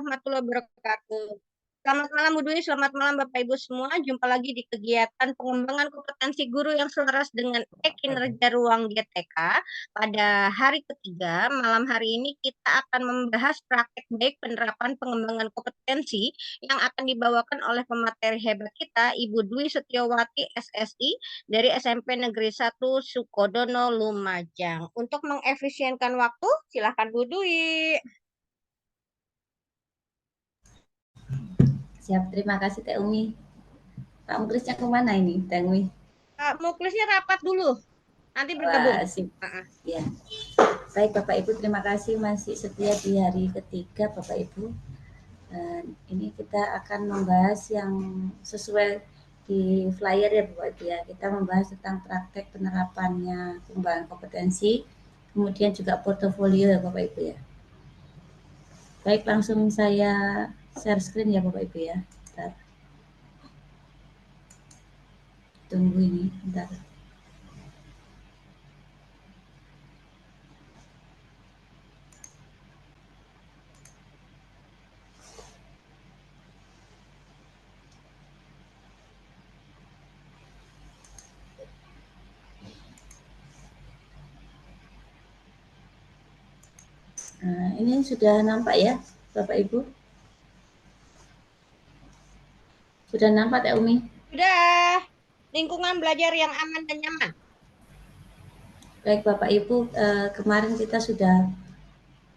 warahmatullahi wabarakatuh. Selamat malam Bu Dwi, selamat malam Bapak Ibu semua. Jumpa lagi di kegiatan pengembangan kompetensi guru yang selaras dengan kinerja ruang GTK. Pada hari ketiga, malam hari ini kita akan membahas praktek baik penerapan pengembangan kompetensi yang akan dibawakan oleh pemateri hebat kita, Ibu Dwi Setiawati SSI dari SMP Negeri 1 Sukodono Lumajang. Untuk mengefisienkan waktu, silakan Bu Dwi. Siap, terima kasih Teh Umi. Pak Muklisnya kemana ini, Teh Umi? Pak Muklisnya rapat dulu, nanti bergabung. Wah, sip. Ya. Baik Bapak Ibu, terima kasih masih setia di hari ketiga Bapak Ibu. Ini kita akan membahas yang sesuai di flyer ya Bapak Ibu ya. Kita membahas tentang praktek penerapannya pengembangan kompetensi, kemudian juga portofolio ya Bapak Ibu ya. Baik, langsung saya share screen ya Bapak Ibu ya. Bentar. Tunggu ini, bentar. Nah, ini sudah nampak ya Bapak Ibu? Sudah nampak Teh Umi? Sudah, lingkungan belajar yang aman dan nyaman. Baik Bapak Ibu, kemarin kita sudah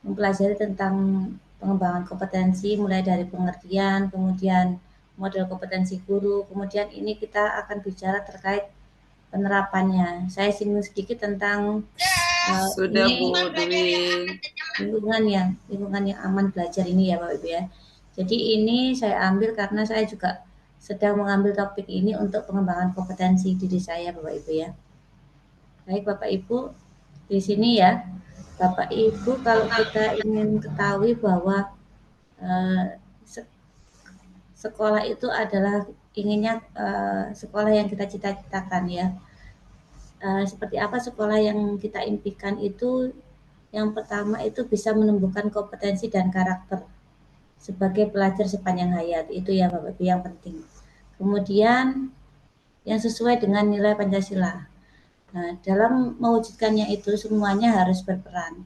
mempelajari tentang pengembangan kompetensi mulai dari pengertian, kemudian model kompetensi guru, kemudian ini kita akan bicara terkait penerapannya. Saya singgung sedikit tentang Sudah Bu Dwi. lingkungan yang aman belajar ini ya Bapak Ibu ya. Jadi ini saya ambil karena saya juga sedang mengambil topik ini untuk pengembangan kompetensi diri saya Bapak Ibu ya. Baik Bapak Ibu, di sini ya Bapak Ibu, kalau kita ingin ketahui bahwa sekolah itu adalah inginnya sekolah yang kita cita-citakan ya. Seperti apa sekolah yang kita impikan itu? Yang pertama itu bisa menumbuhkan kompetensi dan karakter sebagai pelajar sepanjang hayat, itu ya Bapak Ibu yang penting. Kemudian yang sesuai dengan nilai Pancasila. Nah, dalam mewujudkannya itu semuanya harus berperan.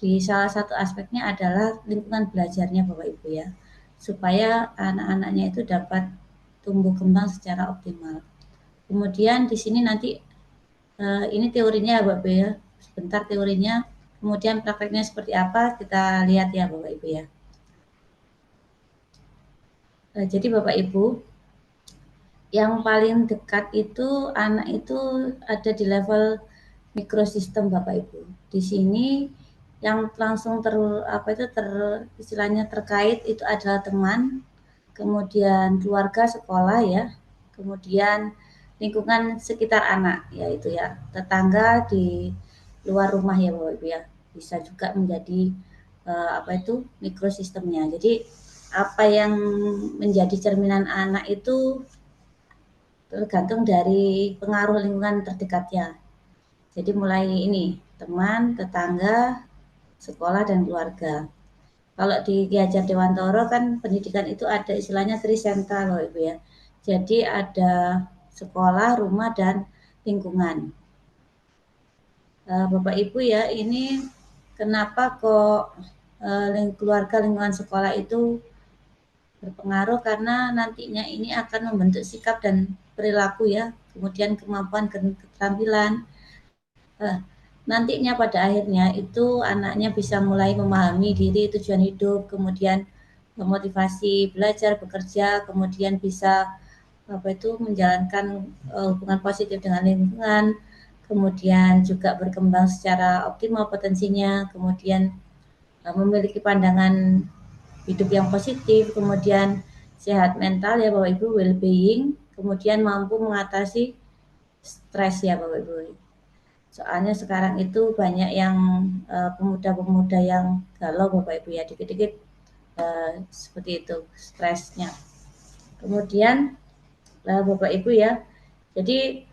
Di salah satu aspeknya adalah lingkungan belajarnya Bapak Ibu ya, supaya anak-anaknya itu dapat tumbuh kembang secara optimal. Kemudian di sini nanti ini teorinya Bapak Ibu ya, sebentar teorinya, kemudian prakteknya seperti apa kita lihat ya Bapak Ibu ya. Jadi Bapak Ibu, yang paling dekat itu anak itu ada di level mikrosistem Bapak Ibu. Di sini yang langsung istilahnya terkait itu adalah teman, kemudian keluarga, sekolah ya, kemudian lingkungan sekitar anak, yaitu ya tetangga di luar rumah ya Bapak Ibu ya, bisa juga menjadi mikrosistemnya. Jadi apa yang menjadi cerminan anak itu tergantung dari pengaruh lingkungan terdekatnya. Jadi mulai ini teman, tetangga, sekolah dan keluarga. Kalau di Ki Hajar Dewantara kan pendidikan itu ada istilahnya trisentral loh Ibu ya. Jadi ada sekolah, rumah dan lingkungan. Bapak Ibu ya, ini kenapa kok keluarga, lingkungan sekolah itu berpengaruh, karena nantinya ini akan membentuk sikap dan perilaku ya, kemudian kemampuan keterampilan. Nantinya pada akhirnya itu anaknya bisa mulai memahami diri, tujuan hidup, kemudian memotivasi belajar, bekerja, kemudian bisa menjalankan hubungan positif dengan lingkungan, kemudian juga berkembang secara optimal potensinya, kemudian memiliki pandangan hidup yang positif, kemudian sehat mental ya Bapak Ibu, well-being, kemudian mampu mengatasi stres ya Bapak Ibu. Soalnya sekarang itu banyak yang pemuda-pemuda yang galau Bapak Ibu ya, dikit-dikit seperti itu stresnya. Kemudian Bapak Ibu ya, jadi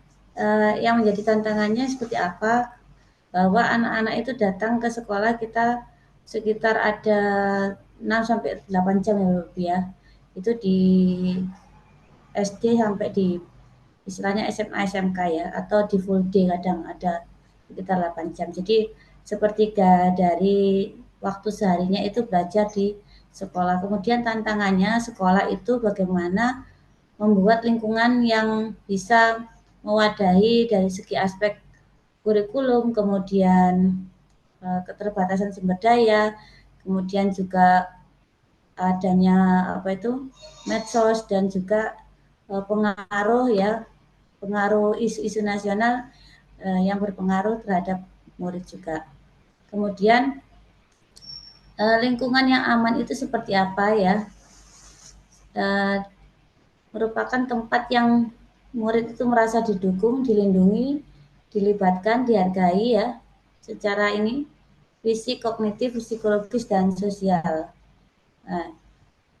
yang menjadi tantangannya seperti apa? Bahwa anak-anak itu datang ke sekolah kita sekitar ada 6 sampai 8 jam ya Bapak ya. Itu di SD sampai di istilahnya SMA SMK ya, atau di full day kadang ada sekitar 8 jam. Jadi sepertiga dari waktu seharinya itu belajar di sekolah. Kemudian tantangannya sekolah itu bagaimana membuat lingkungan yang bisa mewadahi dari segi aspek kurikulum, kemudian keterbatasan sumber daya, kemudian juga adanya apa itu medsos dan juga pengaruh ya, pengaruh isu-isu nasional yang berpengaruh terhadap murid juga. Kemudian lingkungan yang aman itu seperti apa ya? Merupakan tempat yang murid itu merasa didukung, dilindungi, dilibatkan, dihargai ya, secara ini fisik, kognitif, psikologis, dan sosial. Nah,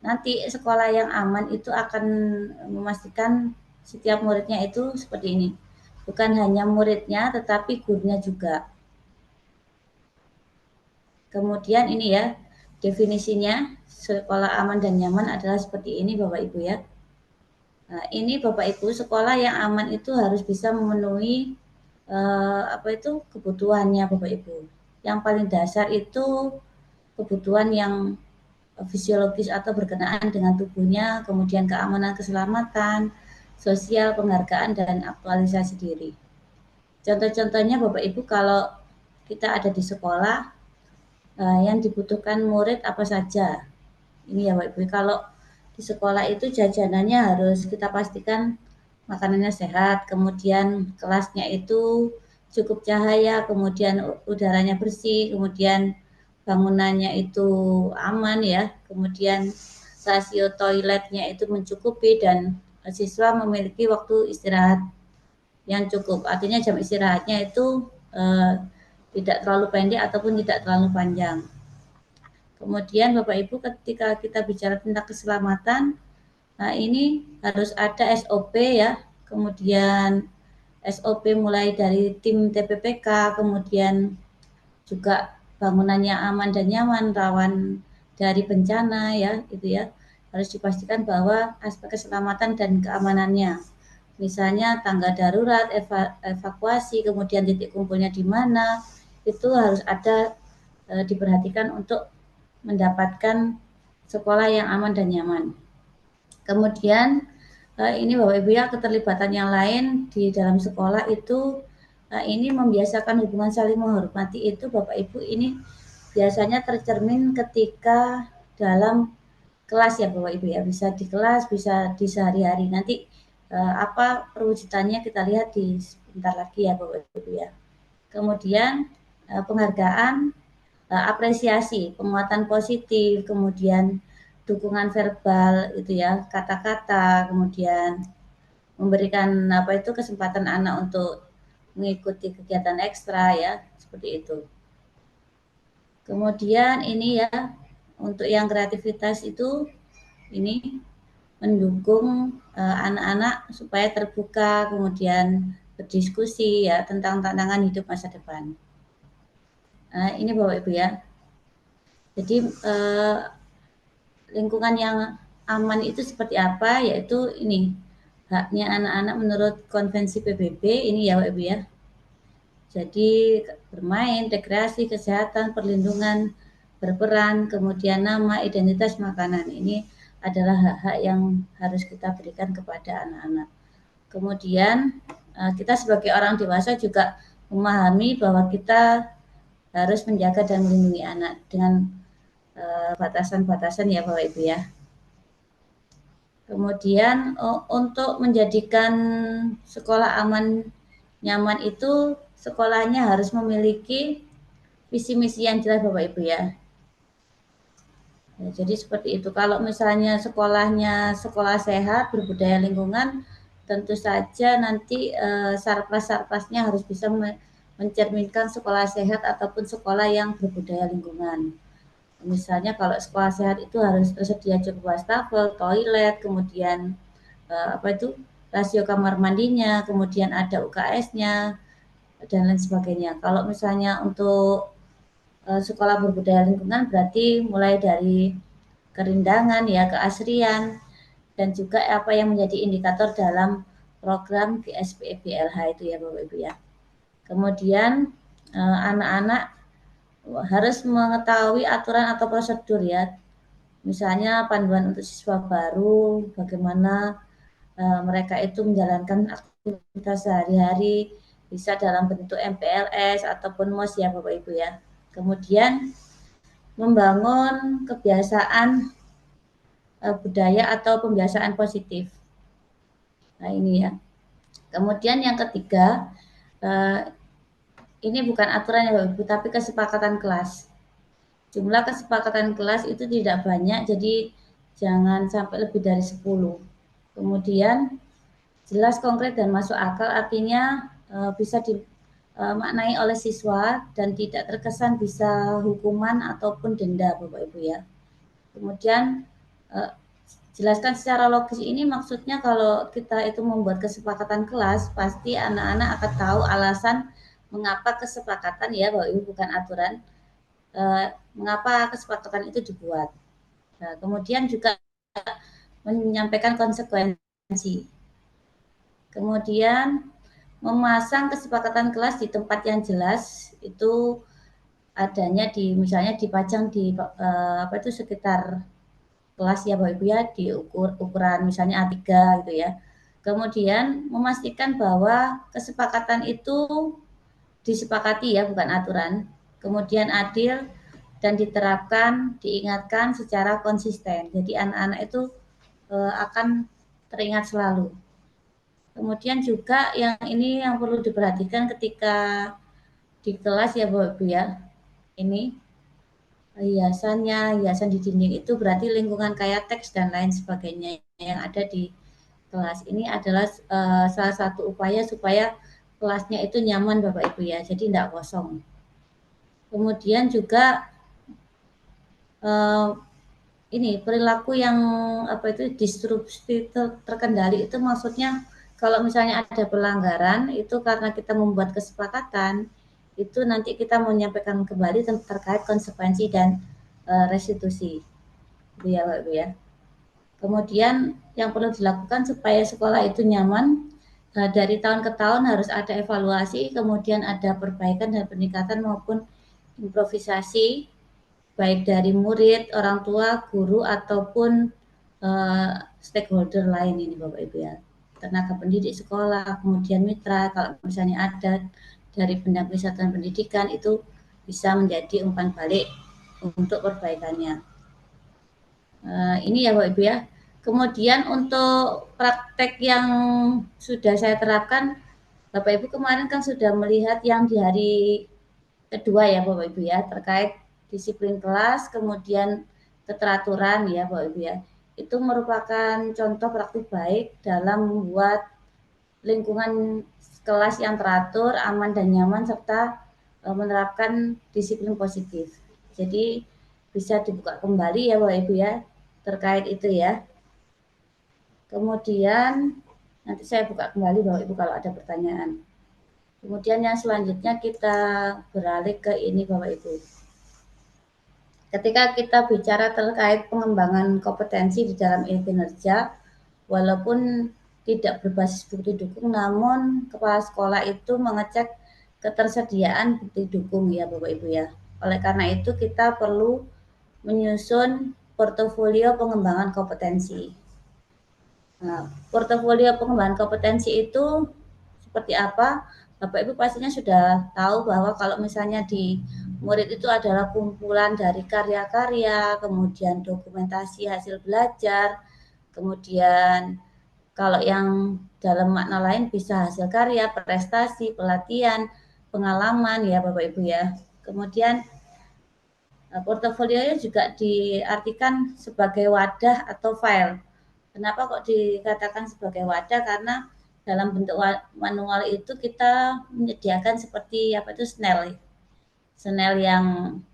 nanti sekolah yang aman itu akan memastikan setiap muridnya itu seperti ini. Bukan hanya muridnya, tetapi gurunya juga. Kemudian ini ya, definisinya sekolah aman dan nyaman adalah seperti ini Bapak Ibu ya. Nah, ini Bapak Ibu, sekolah yang aman itu harus bisa memenuhi apa itu kebutuhannya Bapak Ibu. Yang paling dasar itu kebutuhan yang fisiologis atau berkenaan dengan tubuhnya, kemudian keamanan, keselamatan, sosial, penghargaan, dan aktualisasi diri. Contoh-contohnya Bapak Ibu, kalau kita ada di sekolah, yang dibutuhkan murid apa saja. Ini ya Bapak Ibu, kalau di sekolah itu jajanannya harus kita pastikan makanannya sehat, kemudian kelasnya itu cukup cahaya, kemudian udaranya bersih, kemudian bangunannya itu aman ya, kemudian rasio toiletnya itu mencukupi, dan siswa memiliki waktu istirahat yang cukup. Artinya jam istirahatnya itu tidak terlalu pendek ataupun tidak terlalu panjang. Kemudian Bapak Ibu, ketika kita bicara tentang keselamatan, nah ini harus ada SOP ya, kemudian SOP mulai dari tim TPPK, kemudian juga bangunannya aman dan nyaman, rawan dari bencana ya, itu ya. Harus dipastikan bahwa aspek keselamatan dan keamanannya. Misalnya tangga darurat, evakuasi, kemudian titik kumpulnya di mana, itu harus ada diperhatikan untuk mendapatkan sekolah yang aman dan nyaman. Kemudian ini Bapak Ibu ya, keterlibatan yang lain di dalam sekolah itu ini membiasakan hubungan saling menghormati itu Bapak Ibu, ini biasanya tercermin ketika dalam kelas ya Bapak Ibu ya, bisa di kelas, bisa di sehari-hari. Nanti apa perwujudannya kita lihat di sebentar lagi ya Bapak Ibu ya. Kemudian penghargaan, apresiasi, penguatan positif, kemudian dukungan verbal itu ya, kata-kata, kemudian memberikan apa itu kesempatan anak untuk mengikuti kegiatan ekstra ya, seperti itu. Kemudian ini ya, untuk yang kreativitas itu ini mendukung anak-anak supaya terbuka, kemudian berdiskusi ya tentang tantangan hidup masa depan. Ini Bapak Ibu ya. Jadi lingkungan yang aman itu seperti apa, yaitu ini haknya anak-anak menurut konvensi PBB ini ya Bapak Ibu ya. Jadi bermain, rekreasi, kesehatan, perlindungan, berperan, kemudian nama, identitas, makanan. Ini adalah hak-hak yang harus kita berikan kepada anak-anak. Kemudian kita sebagai orang dewasa juga memahami bahwa kita harus menjaga dan melindungi anak dengan batasan-batasan ya Bapak Ibu ya. Kemudian untuk menjadikan sekolah aman nyaman itu sekolahnya harus memiliki visi misi yang jelas Bapak Ibu ya. Ya, jadi seperti itu. Kalau misalnya sekolahnya sekolah sehat, berbudaya lingkungan, tentu saja nanti sarpras-sarprasnya harus bisa mencerminkan sekolah sehat ataupun sekolah yang berbudaya lingkungan. Misalnya kalau sekolah sehat itu harus tersedia cukup wastafel, toilet, kemudian apa itu rasio kamar mandinya, kemudian ada UKS-nya dan lain sebagainya. Kalau misalnya untuk sekolah berbudaya lingkungan berarti mulai dari kerindangan ya, keasrian, dan juga apa yang menjadi indikator dalam program GSP BLH itu ya Bapak Ibu ya. Kemudian anak-anak harus mengetahui aturan atau prosedur ya. Misalnya panduan untuk siswa baru, bagaimana mereka itu menjalankan aktivitas sehari-hari, bisa dalam bentuk MPLS ataupun MOS ya Bapak Ibu ya. Kemudian membangun kebiasaan budaya atau pembiasaan positif. Nah ini ya. Kemudian yang ketiga, ini bukan aturan ya Bapak Ibu, tapi kesepakatan kelas. Jumlah kesepakatan kelas itu tidak banyak, jadi jangan sampai lebih dari 10. Kemudian jelas, konkret, dan masuk akal, artinya bisa dimaknai oleh siswa dan tidak terkesan bisa hukuman ataupun denda Bapak Ibu ya. Kemudian jelaskan secara logis, ini maksudnya kalau kita itu membuat kesepakatan kelas, pasti anak-anak akan tahu alasan mengapa kesepakatan ya Bapak Ibu, bukan aturan, mengapa kesepakatan itu dibuat. Nah, kemudian juga menyampaikan konsekuensi. Kemudian memasang kesepakatan kelas di tempat yang jelas, itu adanya di misalnya dipajang di sekitar kelas ya Bapak Ibu ya, di ukuran misalnya A3 gitu ya. Kemudian memastikan bahwa kesepakatan itu disepakati ya, bukan aturan. Kemudian adil dan diterapkan, diingatkan secara konsisten. Jadi anak-anak itu akan teringat selalu. Kemudian juga yang ini yang perlu diperhatikan ketika di kelas ya Bapak Ibu ya. Ini hiasan di dinding itu berarti lingkungan kayak teks dan lain sebagainya yang ada di kelas. Ini adalah salah satu upaya supaya kelasnya itu nyaman Bapak Ibu ya, jadi tidak kosong. Kemudian juga ini perilaku yang disrupsi terkendali, itu maksudnya kalau misalnya ada pelanggaran itu karena kita membuat kesepakatan, itu nanti kita menyampaikan kembali terkait konsekuensi dan restitusi, itu ya Pak Ibu ya. Kemudian yang perlu dilakukan supaya sekolah itu nyaman, dari tahun ke tahun harus ada evaluasi, kemudian ada perbaikan dan peningkatan maupun improvisasi, baik dari murid, orang tua, guru, ataupun stakeholder lain ini Bapak Ibu ya. Tenaga pendidik sekolah, kemudian mitra, kalau misalnya ada dari pendamping satuan pendidikan, itu bisa menjadi umpan balik untuk perbaikannya. Ini ya Bapak Ibu ya. Kemudian untuk praktek yang sudah saya terapkan, Bapak Ibu kemarin kan sudah melihat yang di hari kedua ya Bapak Ibu ya, terkait disiplin kelas, kemudian keteraturan ya Bapak Ibu ya. Itu merupakan contoh praktik baik dalam membuat lingkungan kelas yang teratur, aman dan nyaman, serta menerapkan disiplin positif. Jadi bisa dibuka kembali ya Bapak Ibu ya terkait itu ya. Kemudian nanti saya buka kembali Bapak Ibu kalau ada pertanyaan. Kemudian yang selanjutnya kita beralih ke ini Bapak Ibu. Ketika kita bicara terkait pengembangan kompetensi di dalam kinerja, walaupun tidak berbasis bukti dukung, namun kepala sekolah itu mengecek ketersediaan bukti dukung ya Bapak Ibu ya. Oleh karena itu kita perlu menyusun portofolio pengembangan kompetensi. Nah, portofolio pengembangan kompetensi itu seperti apa? Bapak Ibu pastinya sudah tahu bahwa kalau misalnya di murid itu adalah kumpulan dari karya-karya, kemudian dokumentasi hasil belajar, kemudian kalau yang dalam makna lain bisa hasil karya, prestasi, pelatihan, pengalaman ya Bapak Ibu ya. Kemudian portofolionya juga diartikan sebagai wadah atau file. Kenapa kok dikatakan sebagai wadah? Karena dalam bentuk manual itu kita menyediakan seperti Snell yang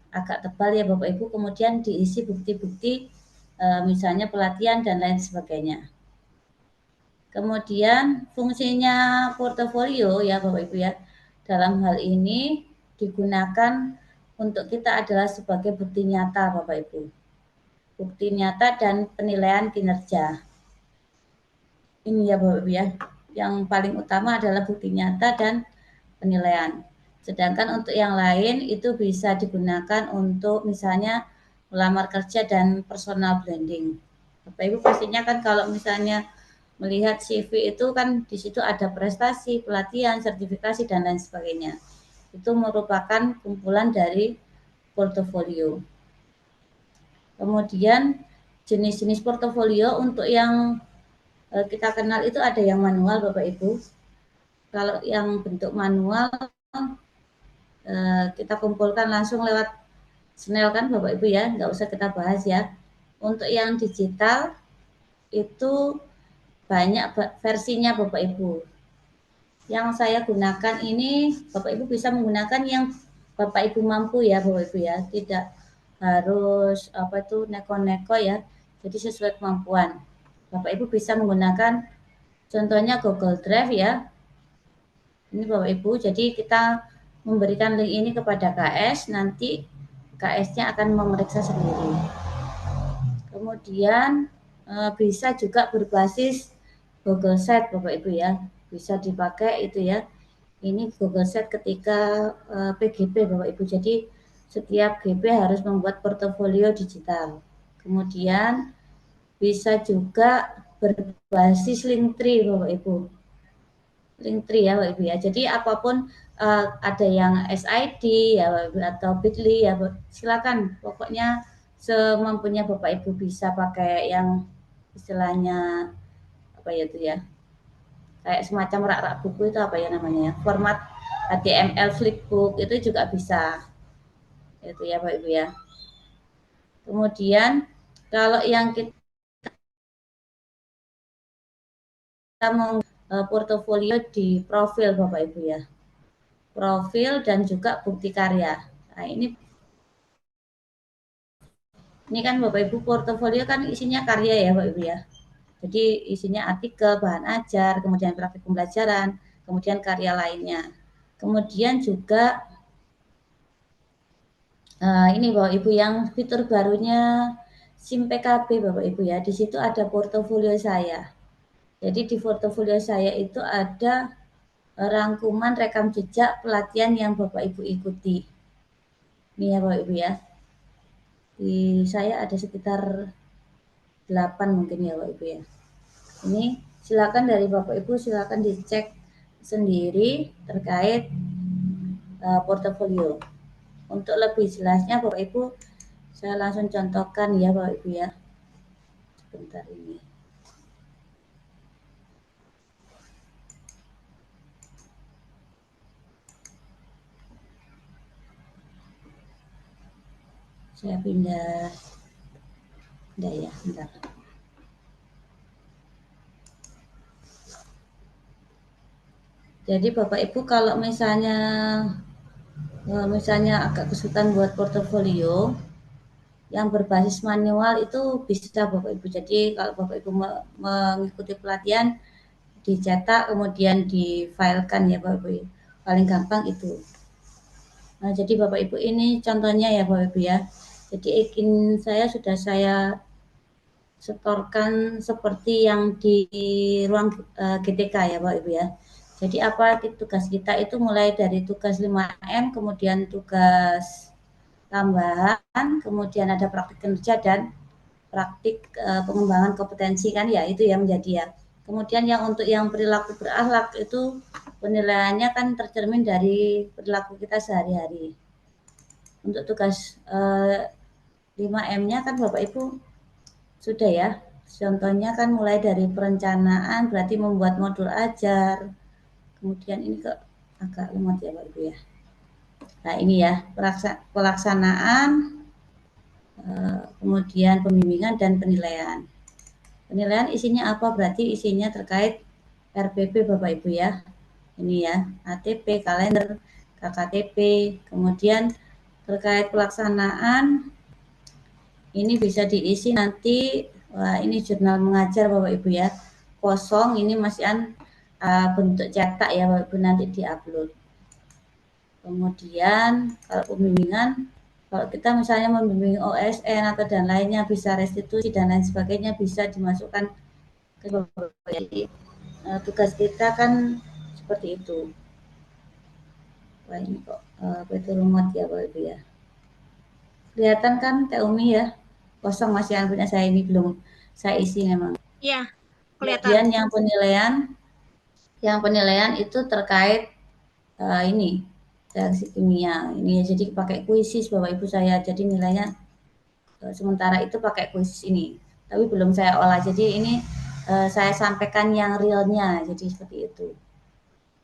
agak tebal ya Bapak Ibu, kemudian diisi bukti-bukti misalnya pelatihan dan lain sebagainya. Kemudian fungsinya portofolio ya Bapak Ibu ya, dalam hal ini digunakan untuk kita adalah sebagai bukti nyata Bapak Ibu. bukti nyata dan penilaian kinerja. Ini ya Bapak Ibu ya. Yang paling utama adalah bukti nyata dan penilaian. Sedangkan untuk yang lain itu bisa digunakan untuk misalnya melamar kerja dan personal branding. Bapak Ibu pastinya kan kalau misalnya melihat CV itu kan di situ ada prestasi, pelatihan, sertifikasi dan lain sebagainya. Itu merupakan kumpulan dari portofolio. Kemudian jenis-jenis portofolio untuk yang kita kenal itu ada yang manual Bapak Ibu. Kalau yang bentuk manual kita kumpulkan langsung lewat Snell kan Bapak Ibu ya, nggak usah kita bahas ya. Untuk yang digital itu banyak versinya Bapak Ibu. Yang saya gunakan ini Bapak Ibu bisa menggunakan yang Bapak Ibu mampu ya Bapak Ibu ya, tidak harus apa itu neko-neko ya. Jadi sesuai kemampuan. Bapak Ibu bisa menggunakan contohnya Google Drive ya. Ini Bapak Ibu, jadi kita memberikan link ini kepada KS, nanti KS-nya akan memeriksa sendiri. Kemudian bisa juga berbasis Google Sheet Bapak Ibu ya, bisa dipakai itu ya. Ini Google Sheet ketika PGP Bapak Ibu, jadi setiap GP harus membuat portofolio digital. Kemudian bisa juga berbasis Linktree Bapak Ibu. Linktree ya Bapak Ibu ya. Jadi apapun ada yang SID ya Bapak Ibu atau Bitly ya silakan. Pokoknya semampunya Bapak Ibu bisa pakai yang istilahnya apa ya itu ya. Kayak semacam rak-rak buku itu apa ya namanya ya. Format HTML flipbook itu juga bisa. Itu ya Bapak Ibu ya. Kemudian kalau yang kita mau portofolio di profil Bapak Ibu ya. Profil dan juga bukti karya. Nah, ini kan Bapak Ibu portofolio kan isinya karya ya Bapak Ibu ya. Jadi isinya artikel, bahan ajar, kemudian praktik pembelajaran, kemudian karya lainnya. Kemudian juga ini Bapak Ibu yang fitur barunya SIM PKB Bapak Ibu ya. Di situ ada portofolio saya. Jadi di portofolio saya itu ada rangkuman rekam jejak pelatihan yang Bapak Ibu ikuti. Ini ya Bapak Ibu ya. Di saya ada sekitar 8 mungkin ya Bapak Ibu ya. Ini silakan dari Bapak Ibu silakan dicek sendiri terkait portofolio. Untuk lebih jelasnya Bapak Ibu saya langsung contohkan ya Bapak Ibu ya. Sebentar ini. Saya pindah ya, bentar. Jadi Bapak Ibu kalau misalnya agak kesulitan buat portofolio yang berbasis manual itu bisa Bapak Ibu. Jadi kalau Bapak Ibu mengikuti pelatihan dicetak kemudian difilekan ya Bapak Ibu. Paling gampang itu. Nah, jadi Bapak Ibu ini contohnya ya Bapak Ibu ya. Jadi izin saya sudah saya setorkan seperti yang di ruang GTK ya Bapak Ibu ya. Jadi apa tugas kita itu mulai dari tugas 5M, kemudian tugas tambahan, kemudian ada praktik kerja dan praktik pengembangan kompetensi kan ya, itu yang menjadi ya. Kemudian yang untuk yang perilaku berakhlak itu penilaiannya kan tercermin dari perilaku kita sehari-hari. Untuk tugas 5M-nya kan Bapak Ibu sudah ya. Contohnya kan mulai dari perencanaan berarti membuat modul ajar. Kemudian ini agak lemot ya Bapak Ibu ya. Nah ini ya pelaksanaan, kemudian pembimbingan dan penilaian. Penilaian isinya apa? Berarti isinya terkait RPP Bapak Ibu ya. Ini ya, ATP, kalender, KKTP, kemudian terkait pelaksanaan ini bisa diisi nanti. Wah, ini jurnal mengajar Bapak Ibu ya. Kosong ini masih bentuk cetak ya Bapak Ibu nanti diupload. Kemudian kalau pembimbingan Kalau kita misalnya membimbing OSN atau dan lainnya bisa restitusi dan lain sebagainya bisa dimasukkan ke jadi tugas kita kan seperti itu. Wah ini kok betul rumot ya Bapak Ibu ya. Kelihatan kan Teh Umi ya, kosong masih yang punya saya ini belum saya isi memang. Iya, Kemudian kelihatan. yang penilaian itu terkait ini reaksi kimia ini jadi pakai kuisis Bapak Ibu saya, jadi nilainya sementara itu pakai kuisis ini, tapi belum saya olah, jadi ini saya sampaikan yang realnya, jadi seperti itu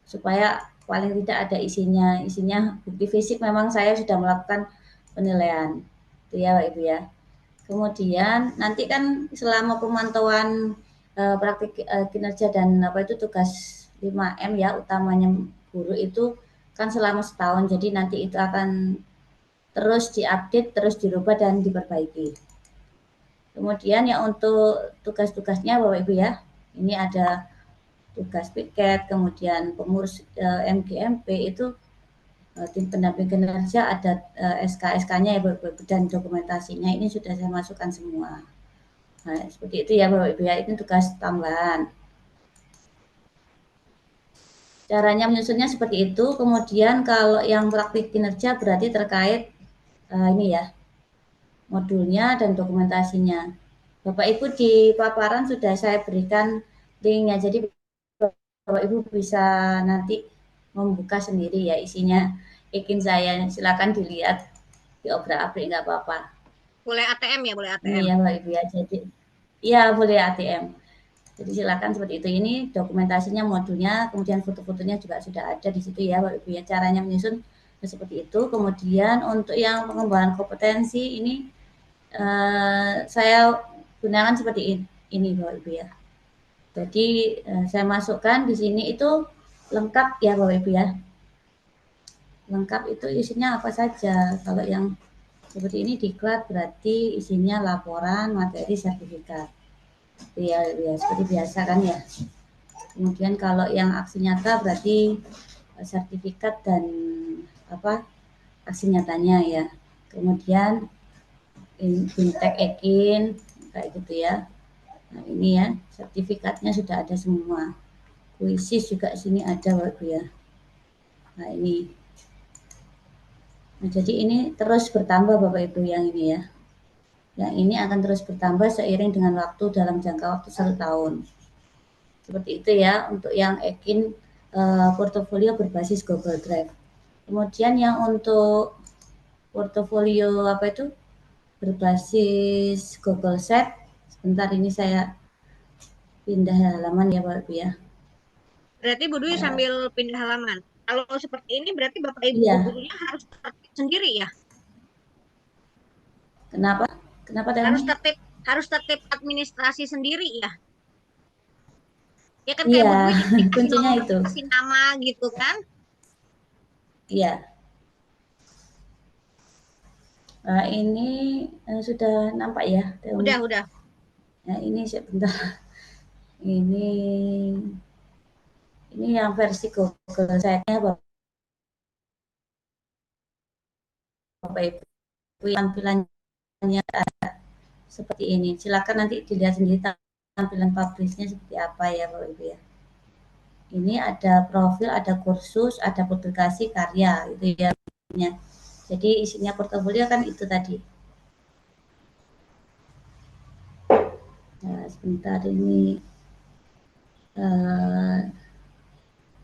supaya paling tidak ada isinya bukti fisik memang saya sudah melakukan penilaian itu ya Pak Ibu ya. Kemudian nanti kan selama pemantauan praktik kinerja dan apa itu tugas 5M ya utamanya guru itu kan selama setahun, jadi nanti itu akan terus diupdate, terus dirubah dan diperbaiki. Kemudian yang untuk tugas-tugasnya Bapak Ibu ya, ini ada tugas piket, kemudian pengurus MGMP itu tim pendamping kinerja ada SK-SK-nya ya Bapak Ibu, dan dokumentasinya ini sudah saya masukkan semua. Nah, seperti itu ya Bapak Ibu ya, ini tugas tambahan. Caranya menyusunnya seperti itu. Kemudian kalau yang praktik kinerja berarti terkait ini ya, modulnya dan dokumentasinya. Bapak Ibu di paparan sudah saya berikan linknya, jadi Bapak Ibu bisa nanti membuka sendiri ya isinya. Ikin saya silakan dilihat, diobrak-abrik nggak apa-apa. Boleh ATM ya, boleh ATM. Iya Bapak Ibu ya, jadi ya boleh ATM. Jadi silakan seperti itu. Ini dokumentasinya, modulnya, kemudian foto-fotonya juga sudah ada di situ ya Bapak Ibu ya. Caranya menyusun seperti itu. Kemudian untuk yang pengembangan kompetensi ini saya gunakan seperti ini Bapak Ibu ya. Jadi saya masukkan di sini itu lengkap ya Bapak Ibu ya. Lengkap itu isinya apa saja. Kalau yang seperti ini diklat berarti isinya laporan, materi, sertifikat. Ya seperti biasa kan ya. Kemudian kalau yang aksi nyata berarti sertifikat dan apa aksi nyatanya ya. Kemudian fintech ekin kayak gitu ya. Nah ini ya sertifikatnya sudah ada semua. Kuisis juga sini ada Bapak Ibu ya. Nah ini. Nah, jadi ini terus bertambah Bapak Ibu yang ini ya. Yang ini akan terus bertambah seiring dengan waktu dalam jangka waktu 1 tahun. Seperti itu ya untuk yang ekin portofolio berbasis Google Drive. Kemudian yang untuk portofolio apa itu berbasis Google Sheet, sebentar ini saya pindah halaman ya Bapak Ibu ya. Berarti Bu Dwi sambil pindah halaman. Kalau seperti ini berarti Bapak Ibu Iya. gurunya harus tertib sendiri ya? Kenapa? Kenapa Harus tertib administrasi sendiri ya? Ya kan iya, kayak Bu Dwi dikasih kuncinya nomor, itu. kasih nama gitu kan? Iya. Nah, ini sudah nampak ya? Udah. Nah, ini sebentar. Ini yang versi Google Sheet-nya Bapak Ibu. Tampilannya seperti ini. Silakan nanti dilihat sendiri tampilan publish-nya seperti apa ya Bapak Ibu ya. Ini ada profil, ada kursus, ada publikasi karya itu ya. Jadi isinya portofolio kan itu tadi. Nah, sebentar ini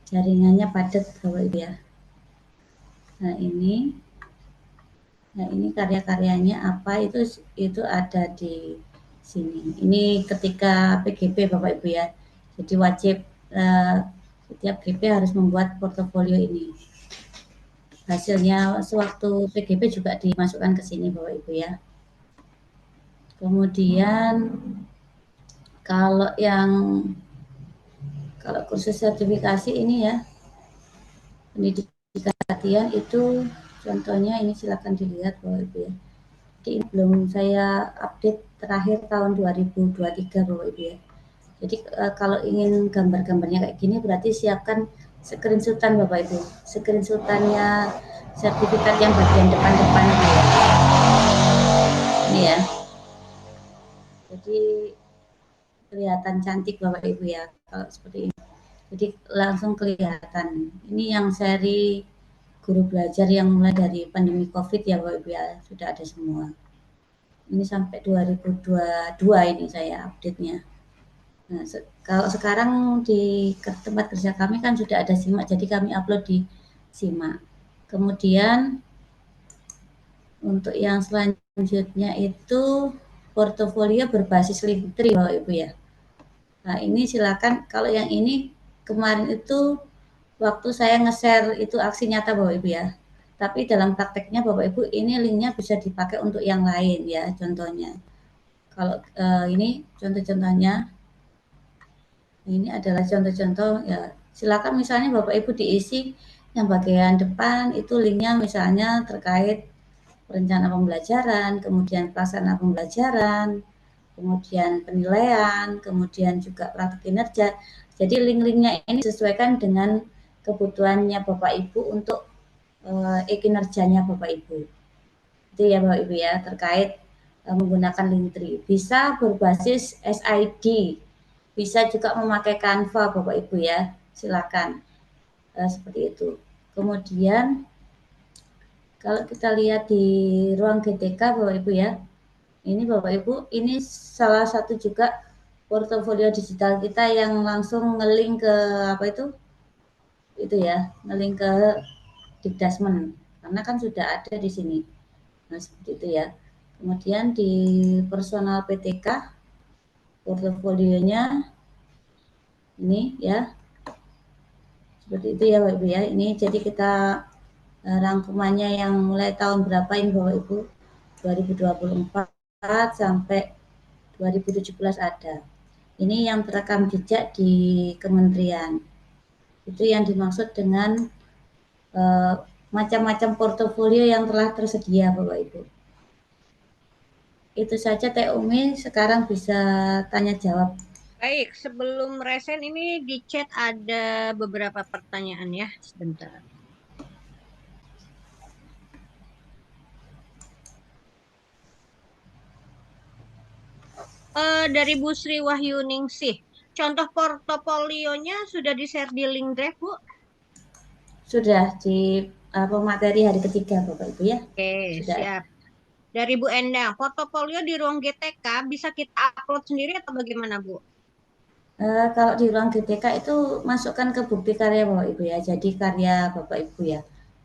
jaringannya padat Bapak Ibu ya. Nah ini karya-karyanya apa itu ada di sini. Ini ketika PGP Bapak Ibu ya. Jadi wajib setiap GP harus membuat portofolio ini. Hasilnya sewaktu PGP juga dimasukkan ke sini Bapak Ibu ya. Kemudian kalau kursus sertifikasi ini ya, pendidikan latihan itu contohnya ini silakan dilihat Bapak Ibu ya. Jadi ini belum saya update terakhir tahun 2023 Bapak Ibu ya. Jadi kalau ingin gambar-gambarnya kayak gini berarti siapkan screenshotan Bapak Ibu. Screenshotannya sertifikat yang bagian depan-depan ya. Ini ya. Jadi kelihatan cantik Bapak Ibu ya kalau seperti ini. Jadi langsung kelihatan. Ini yang seri guru belajar yang mulai dari pandemi COVID ya Bapak Ibu ya, sudah ada semua. Ini sampai 2022 ini saya update-nya. Nah, kalau sekarang di tempat kerja kami kan sudah ada Simak, jadi kami upload di Simak. Kemudian untuk yang selanjutnya itu portofolio berbasis Linktree Bapak Ibu ya. Nah, ini silakan, kalau yang ini kemarin itu waktu saya nge-share itu aksi nyata Bapak Ibu ya. Tapi dalam prakteknya Bapak Ibu ini linknya bisa dipakai untuk yang lain ya, contohnya. Kalau ini contoh-contohnya, ini adalah contoh-contoh ya. Silakan misalnya Bapak Ibu diisi yang bagian depan itu linknya misalnya terkait rencana pembelajaran, kemudian pelaksana pembelajaran, kemudian penilaian, kemudian juga praktik kinerja. Jadi link-linknya ini disesuaikan dengan kebutuhannya Bapak Ibu untuk kinerjanya Bapak Ibu. Itu ya Bapak Ibu ya, terkait menggunakan Linktree. Bisa berbasis SID, bisa juga memakai Canva Bapak Ibu ya, silakan. Seperti itu. Kemudian kalau kita lihat di ruang GTK Bapak Ibu ya, ini Bapak Ibu, ini salah satu juga portofolio digital kita yang langsung ngelink ke apa itu ya, ngelink ke Dikdasmen, karena kan sudah ada di sini. Nah, seperti itu ya. Kemudian di personal PTK, portofolionya ini ya, seperti itu ya Bapak Ibu ya. Ini jadi kita rangkumannya yang mulai tahun berapa ini Bapak Ibu, 2024 sampai 2017 ada. Ini yang terekam jejak di kementerian. Itu yang dimaksud dengan macam-macam portofolio yang telah tersedia Bapak Ibu. Itu saja Teh Umi, sekarang bisa tanya jawab. Baik, sebelum resen ini di chat ada beberapa pertanyaan ya, sebentar. Dari Bu Sri Wahyuningsih, contoh portofolionya sudah di-share di link drive Bu? Sudah di materi hari ketiga Bapak Ibu ya. Oke, sudah. Siap. Dari Bu Endang, portofolio di ruang GTK bisa kita upload sendiri atau bagaimana Bu? Kalau di ruang GTK itu masukkan ke bukti karya Bapak Ibu ya. Jadi karya Bapak Ibu ya,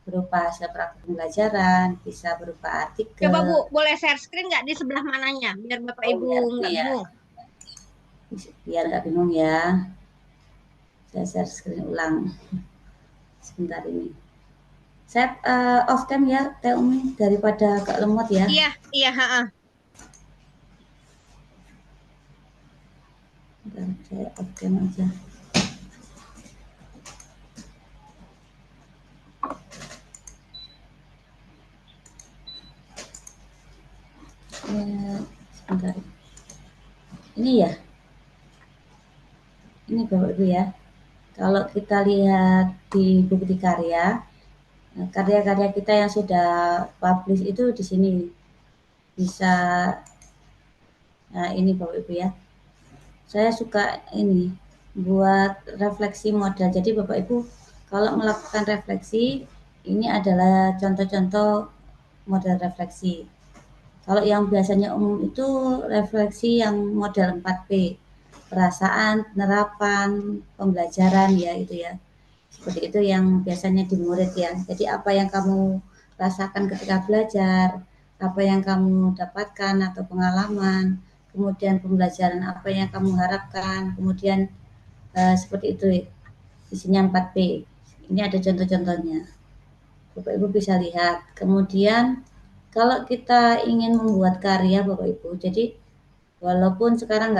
berupa hasil praktik pembelajaran, bisa berupa artikel. Coba Bu, boleh share screen nggak di sebelah mananya, biar Bapak Ibu nggak bingung. Biar nggak bingung ya. Saya share screen ulang. Sebentar ini. Saya off cam ya, Teh Umi, daripada agak lemot ya. Iya, iya. Bentar, saya off cam aja. Sebentar. Ini ya. Ini Bapak Ibu ya. Kalau kita lihat di bukti karya, karya-karya kita yang sudah publish itu di sini bisa. Nah, ini Bapak Ibu ya. Saya suka ini buat refleksi model. Jadi Bapak Ibu kalau melakukan refleksi, ini adalah contoh-contoh model refleksi. Kalau yang biasanya umum itu refleksi yang model 4P, perasaan, penerapan, pembelajaran ya itu ya. Seperti itu yang biasanya di murid ya. Jadi apa yang kamu rasakan ketika belajar, apa yang kamu dapatkan atau pengalaman, kemudian pembelajaran apa yang kamu harapkan, kemudian seperti itu isinya 4P. Ini ada contoh-contohnya. Bapak Ibu bisa lihat. Kemudian kalau kita ingin membuat karya Bapak Ibu, jadi walaupun sekarang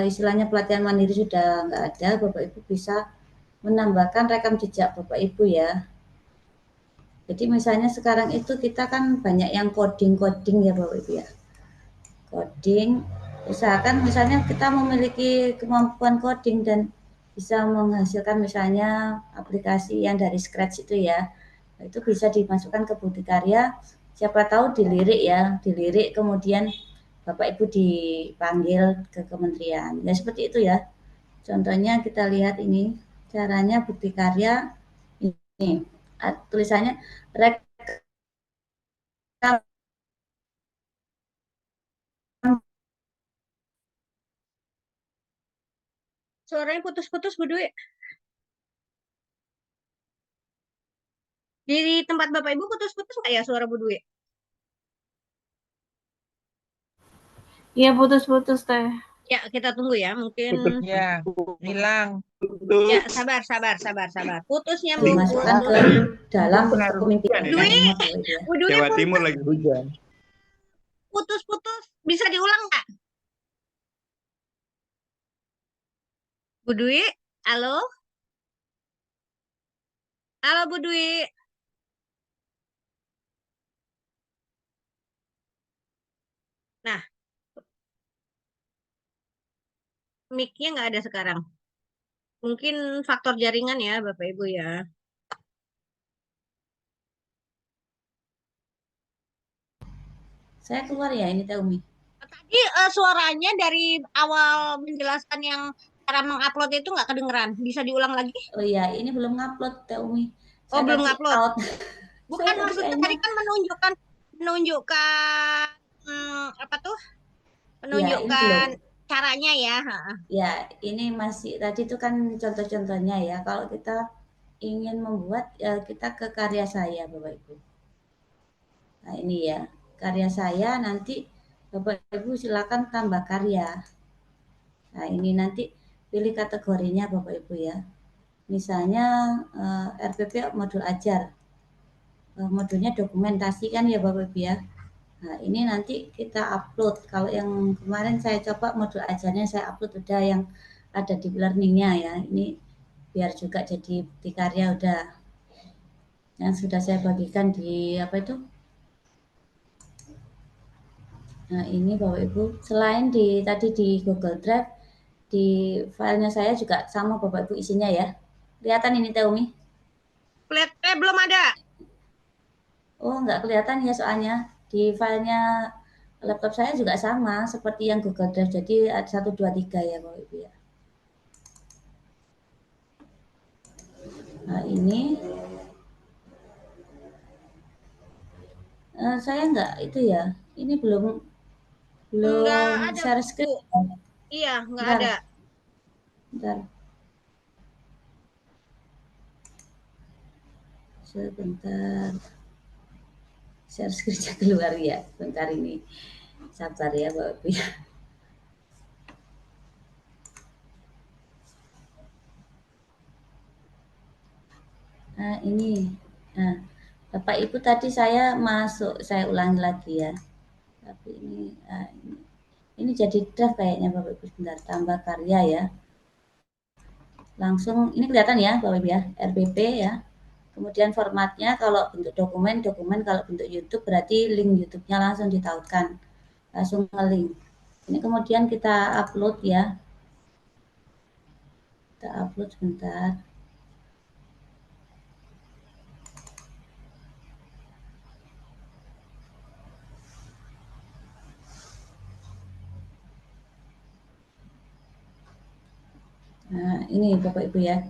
istilahnya pelatihan mandiri sudah nggak ada, Bapak Ibu bisa menambahkan rekam jejak Bapak Ibu ya. Jadi misalnya sekarang itu kita kan banyak yang coding ya Bapak Ibu ya. Coding, usahakan misalnya kita memiliki kemampuan coding dan bisa menghasilkan misalnya aplikasi yang dari scratch itu ya. Itu bisa dimasukkan ke bukti karya siapa tahu dilirik ya, dilirik kemudian Bapak Ibu dipanggil ke kementerian. Ya seperti itu ya. Contohnya kita lihat ini caranya bukti karya ini tulisannya rekam. Suaranya putus-putus Bu Dwi. Di tempat Bapak Ibu putus-putus nggak ya suara Bu Dwi? Iya putus-putus teh. Ya, kita tunggu ya. Mungkin Ya, hilang. ya, sabar. Putusnya Bu, Dimasukkan ke dalam kepemimpinan Dwi. ya. Bu Dwi Jawa Timur lagi hujan. putus-putus. Bisa diulang nggak? Bu Dwi, halo? Halo Bu Dwi. Nah, mic-nya nggak ada sekarang. Mungkin faktor jaringan ya Bapak Ibu ya. Saya keluar ya ini Teh Umi. Tadi suaranya dari awal menjelaskan yang cara mengupload itu nggak kedengeran. Bisa diulang lagi? Oh iya, ini belum ngupload Teh Umi. Oh, Saya belum tadi ngupload. out. Bukan, Saya maksudnya kayaknya tadi kan menunjukkan apa tuh? ya ini Menunjukkan belum. caranya ya. Ya, ini masih tadi itu kan contoh-contohnya ya. Kalau kita ingin membuat kita ke karya saya Bapak Ibu. Nah, ini ya. Karya saya nanti Bapak Ibu silakan tambah karya. Nah, ini nanti pilih kategorinya Bapak Ibu ya. Misalnya RPP modul ajar. Modulnya dokumentasi kan ya Bapak Ibu ya. Nah, ini nanti kita upload. Kalau yang kemarin saya coba modul ajarnya saya upload udah yang ada di learningnya ya. Ini biar juga jadi bukti karya udah yang sudah saya bagikan di apa itu. Nah, ini Bapak Ibu, selain di tadi di Google Drive, di filenya saya juga sama Bapak Ibu isinya ya. Kelihatan ini Teh Umi? Belum ada. Oh, nggak kelihatan ya soalnya di filenya laptop saya juga sama seperti yang Google Drive. Jadi ada 1, 2, 3 ya Bapak Ibu ya. Nah, ini saya nggak itu ya. Ini belum Nggak ada share Bu. screen. Iya, nggak Bentar, ada. bentar. Sebentar. Share screen keluar ya. Bentar ini. Sabar ya Bapak Ibu ya. Nah, ini. Nah, Bapak Ibu tadi saya masuk, saya ulangi lagi ya. Tapi ini jadi draft kayaknya Bapak Ibu sebentar. Tambah karya ya. Langsung ini kelihatan ya Bapak Ibu ya, RBP ya. Kemudian formatnya kalau bentuk dokumen, kalau bentuk YouTube berarti link YouTube-nya langsung ditautkan. Langsung nge-link. Ini kemudian kita upload ya. Kita upload sebentar. Nah, ini Bapak Ibu ya.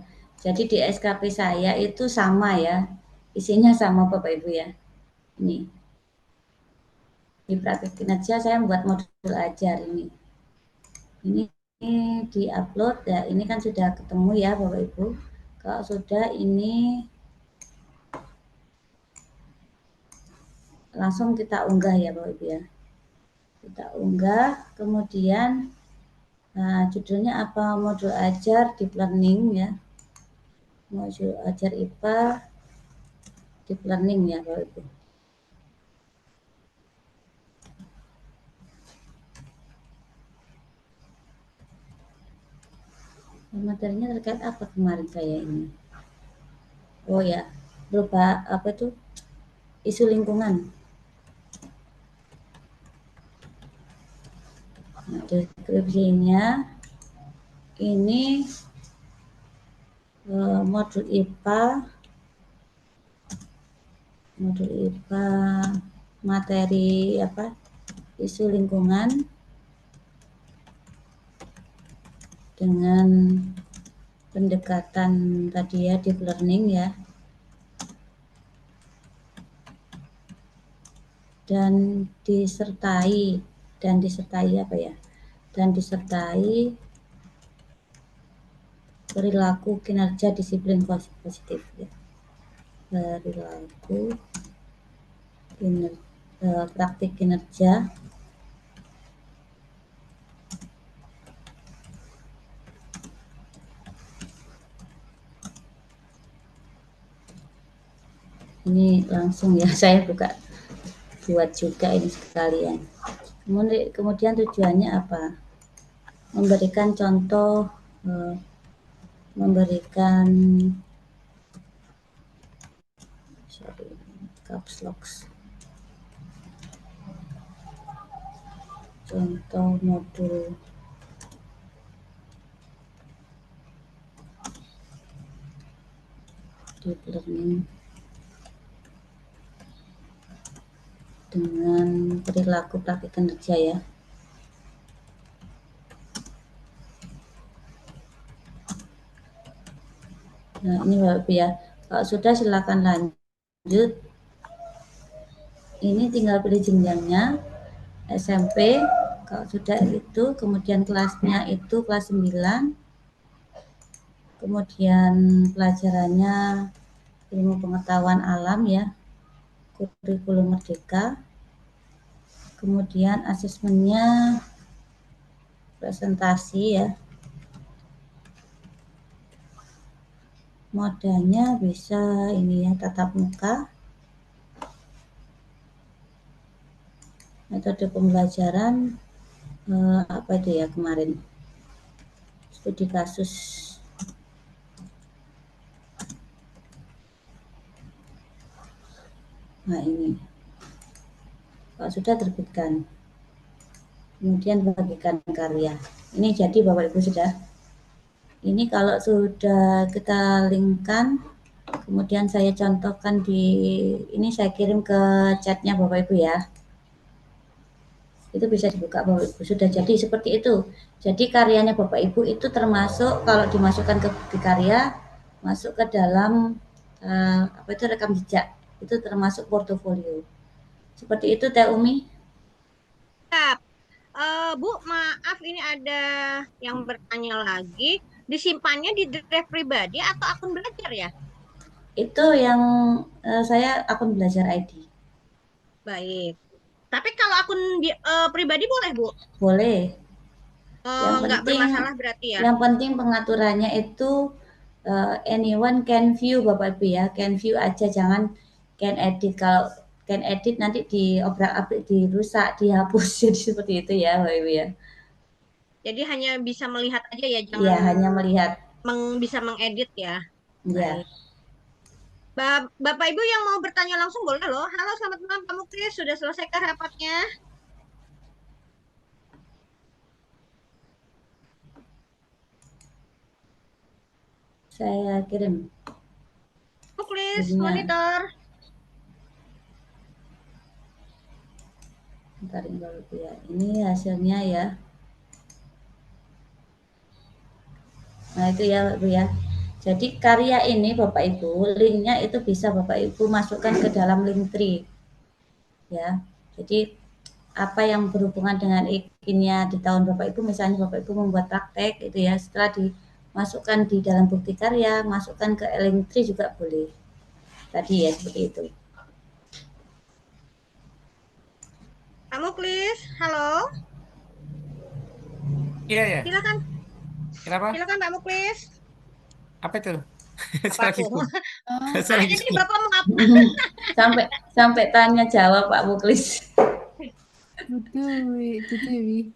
Jadi di SKP saya itu sama ya. Isinya sama Bapak Ibu ya. Ini. Dipraktekin aja saya membuat modul ajar ini. Ini di-upload ya. Ini kan sudah ketemu ya Bapak Ibu. Kalau sudah ini langsung kita unggah ya Bapak Ibu ya. Kita unggah, kemudian judulnya apa? Modul ajar deep learning ya. Modul ajar IPA deep learning ya Bapak Ibu. Materinya terkait apa kemarin saya ini? Oh ya, berupa apa itu? Isu lingkungan. Nah, deskripsinya ini modul IPA materi isu lingkungan dengan pendekatan tadi ya, deep learning ya, dan disertai perilaku kinerja disiplin positif ya. Perilaku praktik kinerja ini langsung ya, saya buat juga ini sekalian. Kemudian tujuannya apa? Memberikan contoh, memberikan caps lock, contoh modul deep learning dengan perilaku praktik kinerja ya. Nah ini Bapak Ibu ya, kalau sudah silakan lanjut. Ini tinggal pilih jenjangnya, SMP, kalau sudah itu, kemudian kelasnya itu kelas 9, kemudian pelajarannya ilmu pengetahuan alam ya, kurikulum merdeka, kemudian asesmennya presentasi ya, modanya bisa ini ya, tatap muka, metode pembelajaran apa itu ya kemarin, studi kasus. Nah ini, kalau sudah terbitkan, kemudian bagikan karya. Ini jadi Bapak Ibu sudah. Ini kalau sudah kita linkkan, kemudian saya contohkan ini saya kirim ke chatnya Bapak Ibu ya. Itu bisa dibuka Bapak Ibu, sudah jadi seperti itu. Jadi karyanya Bapak Ibu itu termasuk kalau dimasukkan ke bukti karya, masuk ke dalam rekam jejak, itu termasuk portofolio. Seperti itu Teh Umi. Bu, maaf ini ada yang bertanya lagi. Disimpannya di drive pribadi atau akun belajar ya? Itu yang saya akun belajar ID. Baik. Tapi kalau akun pribadi boleh, Bu? Boleh. Yang nggak bermasalah berarti ya? Yang penting pengaturannya itu anyone can view Bapak Ibu ya. Can view aja, jangan can edit. Kalau can edit nanti diobrak-abrik, dirusak, dihapus. Jadi seperti itu ya Bapak Ibu ya. Jadi hanya bisa melihat aja ya, jangan Iya, hanya melihat. bisa mengedit ya. Iya. Baik. Bapak Ibu yang mau bertanya langsung boleh loh. Halo, selamat malam Pak Muklis. Sudah selesai rapatnya? Saya kirim. Muklis, monitor. Bentar ya. Ini hasilnya ya. Nah itu ya Bu ya. Jadi karya ini Bapak Ibu, linknya itu bisa Bapak Ibu masukkan ke dalam Linktree. Ya. Jadi apa yang berhubungan dengan izinnya di tahun Bapak Ibu, misalnya Bapak Ibu membuat praktek itu ya, setelah dimasukkan di dalam bukti karya, masukkan ke Linktree juga boleh. Tadi ya seperti itu. Pak Muklis, halo. Iya ya. Silakan. Kenapa? Silakan Pak Muklis. Apa itu? Apa aku? Saya lagi Jadi Bapak mau apa? sampai tanya jawab Pak Muklis. Itu Dewi.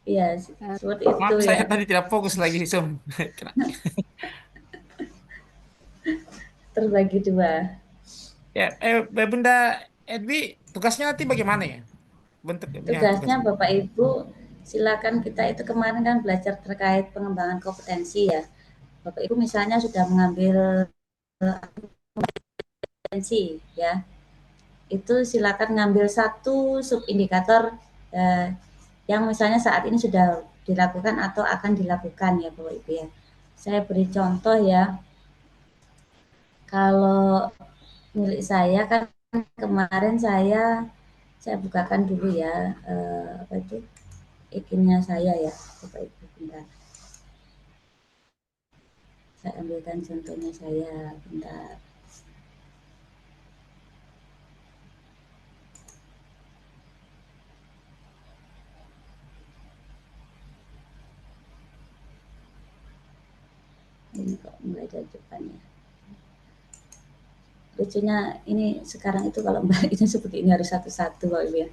Iya, seperti itu Maaf, ya. saya tadi tidak fokus lagi Zoom. Terbagi dua. Ya, Bunda Edwi, tugasnya nanti bagaimana ya? Bentuknya Tugasnya Bapak Ibu, silakan, kita itu kemarin kan belajar terkait pengembangan kompetensi ya. Bapak Ibu misalnya sudah mengambil kompetensi ya. itu silakan ngambil satu subindikator yang misalnya saat ini sudah dilakukan atau akan dilakukan ya Bapak Ibu ya. Saya beri contoh ya. Kalau milik saya kan kemarin saya bukakan dulu ya apa itu izinnya saya ya Bapak Ibu, bentar. Saya ambilkan contohnya saya, bentar. Ini kok mulai dari depan ya. Lucunya ini sekarang itu kalau Mbak ini seperti ini harus satu-satu Bapak Ibu ya.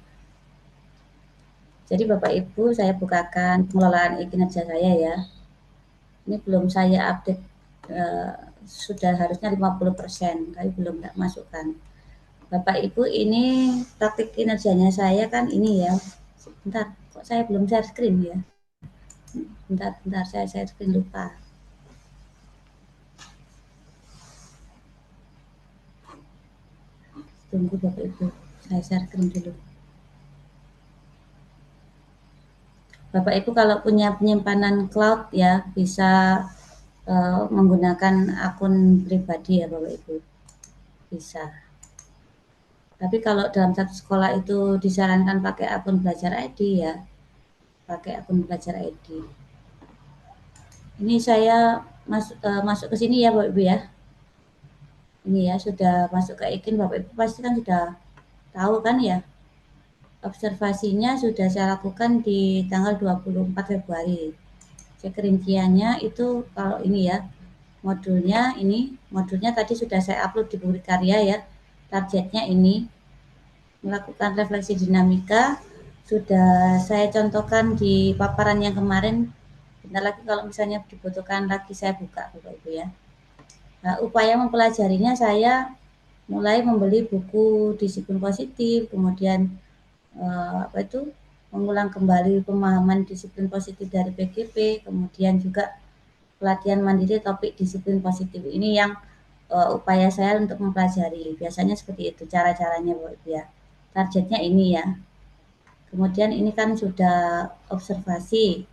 Jadi Bapak Ibu saya bukakan pengelolaan kinerja saya ya. Ini belum saya update, sudah harusnya 50%, tapi belum tak masukkan. Bapak Ibu ini praktik kinerjanya saya kan ini ya. Bentar, kok saya belum share screen ya. Bentar, saya share screen lupa. Tunggu Bapak Ibu, saya share screen dulu. Bapak Ibu kalau punya penyimpanan cloud ya bisa menggunakan akun pribadi ya Bapak Ibu, bisa. Tapi kalau dalam satu sekolah itu disarankan pakai akun belajar ID ya, pakai akun belajar ID. Ini saya masuk ke sini ya Bapak Ibu ya. Ini ya sudah masuk ke Ikin, Bapak Ibu pasti kan sudah tahu kan ya. Observasinya sudah saya lakukan di tanggal 24 Februari. Cek rinciannya itu kalau ini ya, modulnya tadi sudah saya upload di Bukti Karya ya. Targetnya ini melakukan refleksi dinamika sudah saya contohkan di paparan yang kemarin. Bentar lagi kalau misalnya dibutuhkan lagi saya buka Bapak Ibu ya. Nah, upaya mempelajarinya saya mulai membeli buku disiplin positif, kemudian apa itu mengulang kembali pemahaman disiplin positif dari PGP, kemudian juga pelatihan mandiri topik disiplin positif. Ini yang upaya saya untuk mempelajari. Biasanya seperti itu cara-caranya Bapak Ibu ya. Targetnya ini ya. Kemudian ini kan sudah observasi,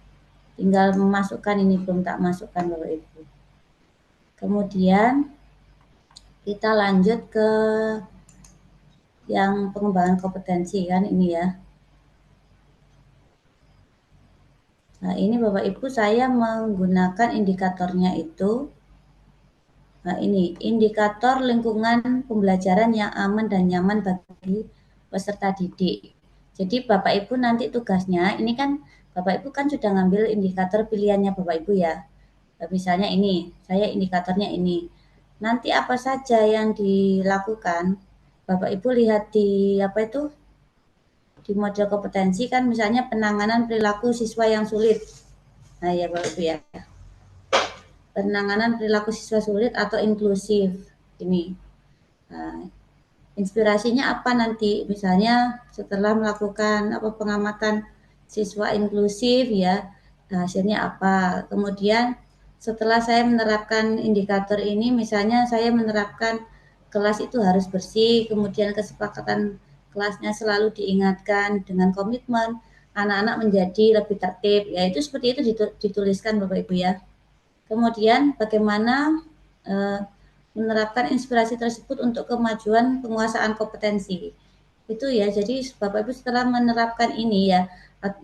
tinggal memasukkan, ini belum tak masukkan Bapak Ibu. Kemudian kita lanjut ke yang pengembangan kompetensi kan ini ya. Nah ini Bapak Ibu saya menggunakan indikatornya itu. Nah ini indikator lingkungan pembelajaran yang aman dan nyaman bagi peserta didik. Jadi Bapak Ibu nanti tugasnya, ini kan Bapak Ibu kan sudah ngambil indikator pilihannya Bapak Ibu ya. Misalnya ini, saya indikatornya ini. Nanti apa saja yang dilakukan, Bapak Ibu lihat di apa itu? Di model kompetensi kan misalnya penanganan perilaku siswa yang sulit. Nah ya Bapak Ibu ya. Penanganan perilaku siswa sulit atau inklusif ini. Nah, inspirasinya apa nanti? Misalnya setelah melakukan pengamatan siswa inklusif ya, hasilnya apa? Kemudian setelah saya menerapkan indikator ini, misalnya saya menerapkan kelas itu harus bersih, kemudian kesepakatan kelasnya selalu diingatkan dengan komitmen, anak-anak menjadi lebih tertib. Ya itu seperti itu dituliskan Bapak Ibu ya. Kemudian bagaimana menerapkan inspirasi tersebut untuk kemajuan penguasaan kompetensi. Itu ya, jadi Bapak Ibu setelah menerapkan ini ya,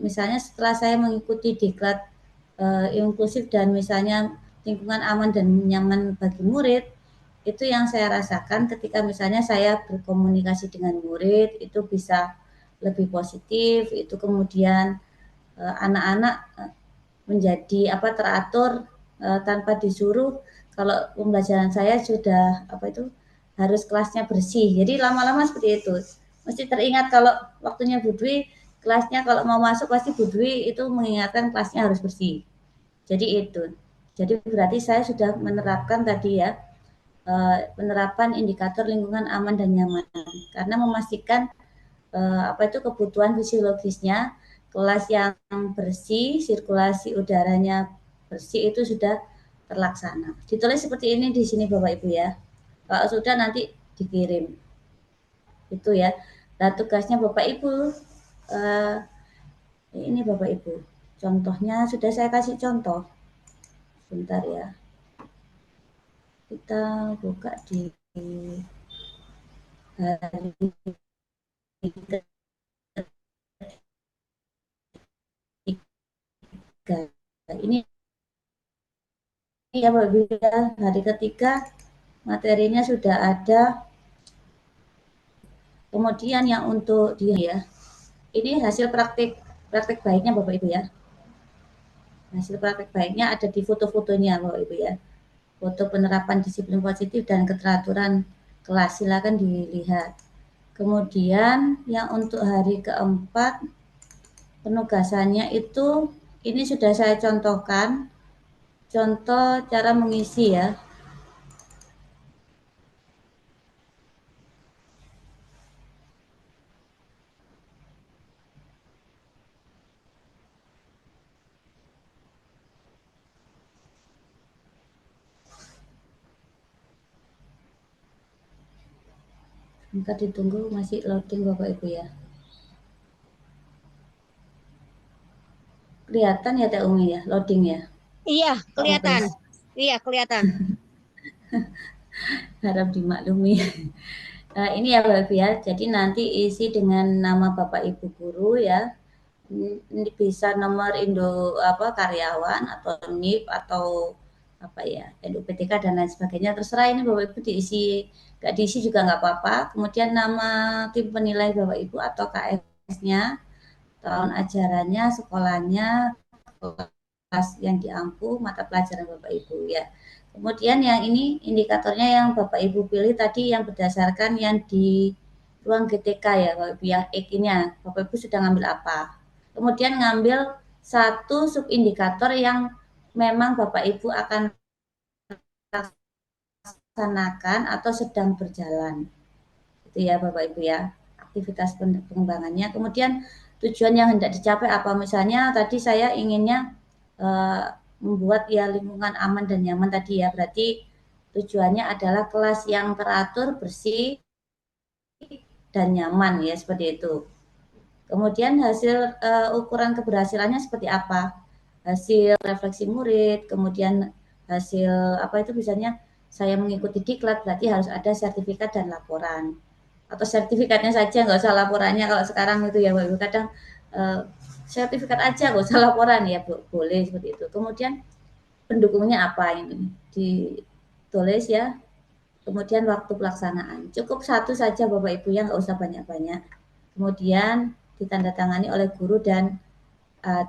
misalnya setelah saya mengikuti diklat inklusif dan misalnya lingkungan aman dan nyaman bagi murid, itu yang saya rasakan ketika misalnya saya berkomunikasi dengan murid, itu bisa lebih positif, itu kemudian anak-anak menjadi teratur tanpa disuruh. Kalau pembelajaran saya sudah harus kelasnya bersih. Jadi lama-lama seperti itu. Mesti teringat kalau waktunya Bu Dwi, kelasnya kalau mau masuk pasti Bu Dwi itu mengingatkan kelasnya harus bersih. Jadi itu. Jadi berarti saya sudah menerapkan tadi ya, penerapan indikator lingkungan aman dan nyaman. Karena memastikan kebutuhan fisiologisnya, kelas yang bersih, sirkulasi udaranya bersih itu sudah terlaksana. Ditulis seperti ini di sini Bapak Ibu ya. Kalau sudah nanti dikirim. Itu ya. Nah, tugasnya Bapak Ibu, eh, ini Bapak Ibu, contohnya sudah saya kasih contoh. Sebentar ya. Kita buka di hari ketiga. Ini ya Bapak Ibu ya, hari ketiga materinya sudah ada. Kemudian yang untuk dia ya, ini hasil praktik baiknya Bapak Ibu ya. Hasil praktik baiknya ada di foto-fotonya Bapak Ibu ya. Foto penerapan disiplin positif dan keteraturan kelas, silakan dilihat. Kemudian yang untuk hari keempat penugasannya itu ini sudah saya contohkan, contoh cara mengisi ya. Sebentar ditunggu, masih loading Bapak Ibu ya. Kelihatan ya Teh Umi ya, loading ya. Iya, Pak kelihatan. Muklis, Iya, kelihatan. harap dimaklumi. Nah, ini ya Bapak Ibu ya. Jadi nanti isi dengan nama Bapak Ibu guru ya. Ini bisa nomor Indo apa karyawan atau NIP atau apa ya NUPTK dan lain sebagainya, terserah ini Bapak Ibu diisi, nggak diisi juga nggak apa-apa. Kemudian nama tim penilai Bapak Ibu atau KS-nya, tahun ajarannya, sekolahnya, kelas yang diampu, mata pelajaran Bapak Ibu ya. Kemudian yang ini indikatornya yang Bapak Ibu pilih tadi yang berdasarkan yang di ruang GTK ya Bapak Ibu, yang X-nya Bapak Ibu sudah ngambil apa. Kemudian ngambil satu subindikator yang memang Bapak Ibu akan laksanakan atau sedang berjalan. Itu ya Bapak Ibu ya, aktivitas pengembangannya. Kemudian tujuan yang hendak dicapai apa, misalnya tadi saya inginnya membuat ya lingkungan aman dan nyaman tadi ya, berarti tujuannya adalah kelas yang teratur, bersih, dan nyaman ya, seperti itu. Kemudian hasil ukuran keberhasilannya seperti apa? Hasil refleksi murid, kemudian hasil apa itu misalnya saya mengikuti diklat, berarti harus ada sertifikat dan laporan. Atau sertifikatnya saja, nggak usah laporannya kalau sekarang itu ya Bapak Ibu, kadang sertifikat aja nggak usah laporan ya, boleh seperti itu. Kemudian pendukungnya apa ini ditulis ya. Kemudian waktu pelaksanaan cukup satu saja Bapak Ibu ya, nggak usah banyak-banyak. Kemudian ditandatangani oleh guru dan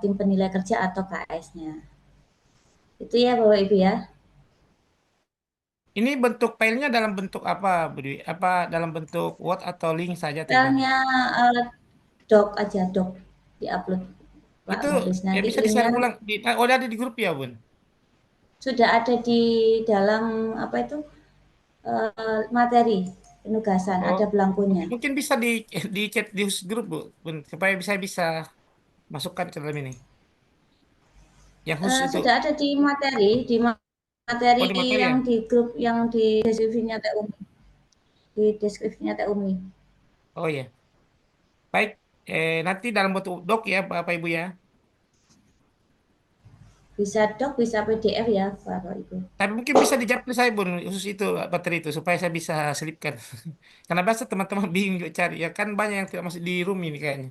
tim penilai kerja atau KS-nya. Itu ya Bapak Ibu ya. Ini bentuk filenya dalam bentuk apa, Bu Dwi? Apa dalam bentuk Word atau link saja atau gimana? Filenya doc aja, doc diupload Pak Itu Mulis, nanti bisa linknya di-share ulang. Oh, ada di grup ya, Bun? sudah ada di dalam apa itu materi penugasan, Oh, ada belangkonya. mungkin bisa di chat di grup, Bu, Bun, supaya bisa masukkan ke dalam ini. Yang khusus untuk Sudah ada di materi oh di materi yang ya. di grup yang di deskripsinya Teh Umi, di deskripsinya Teh Umi. Oh ya. Baik, nanti dalam bentuk doc ya, Bapak Ibu ya. Bisa doc, bisa PDF ya Bapak Ibu. Tapi mungkin bisa dijawab saya, Bun, khusus itu materi itu supaya saya bisa selipkan. Karena biasa teman-teman bingung juga cari ya, kan banyak yang tidak masuk di room ini kayaknya.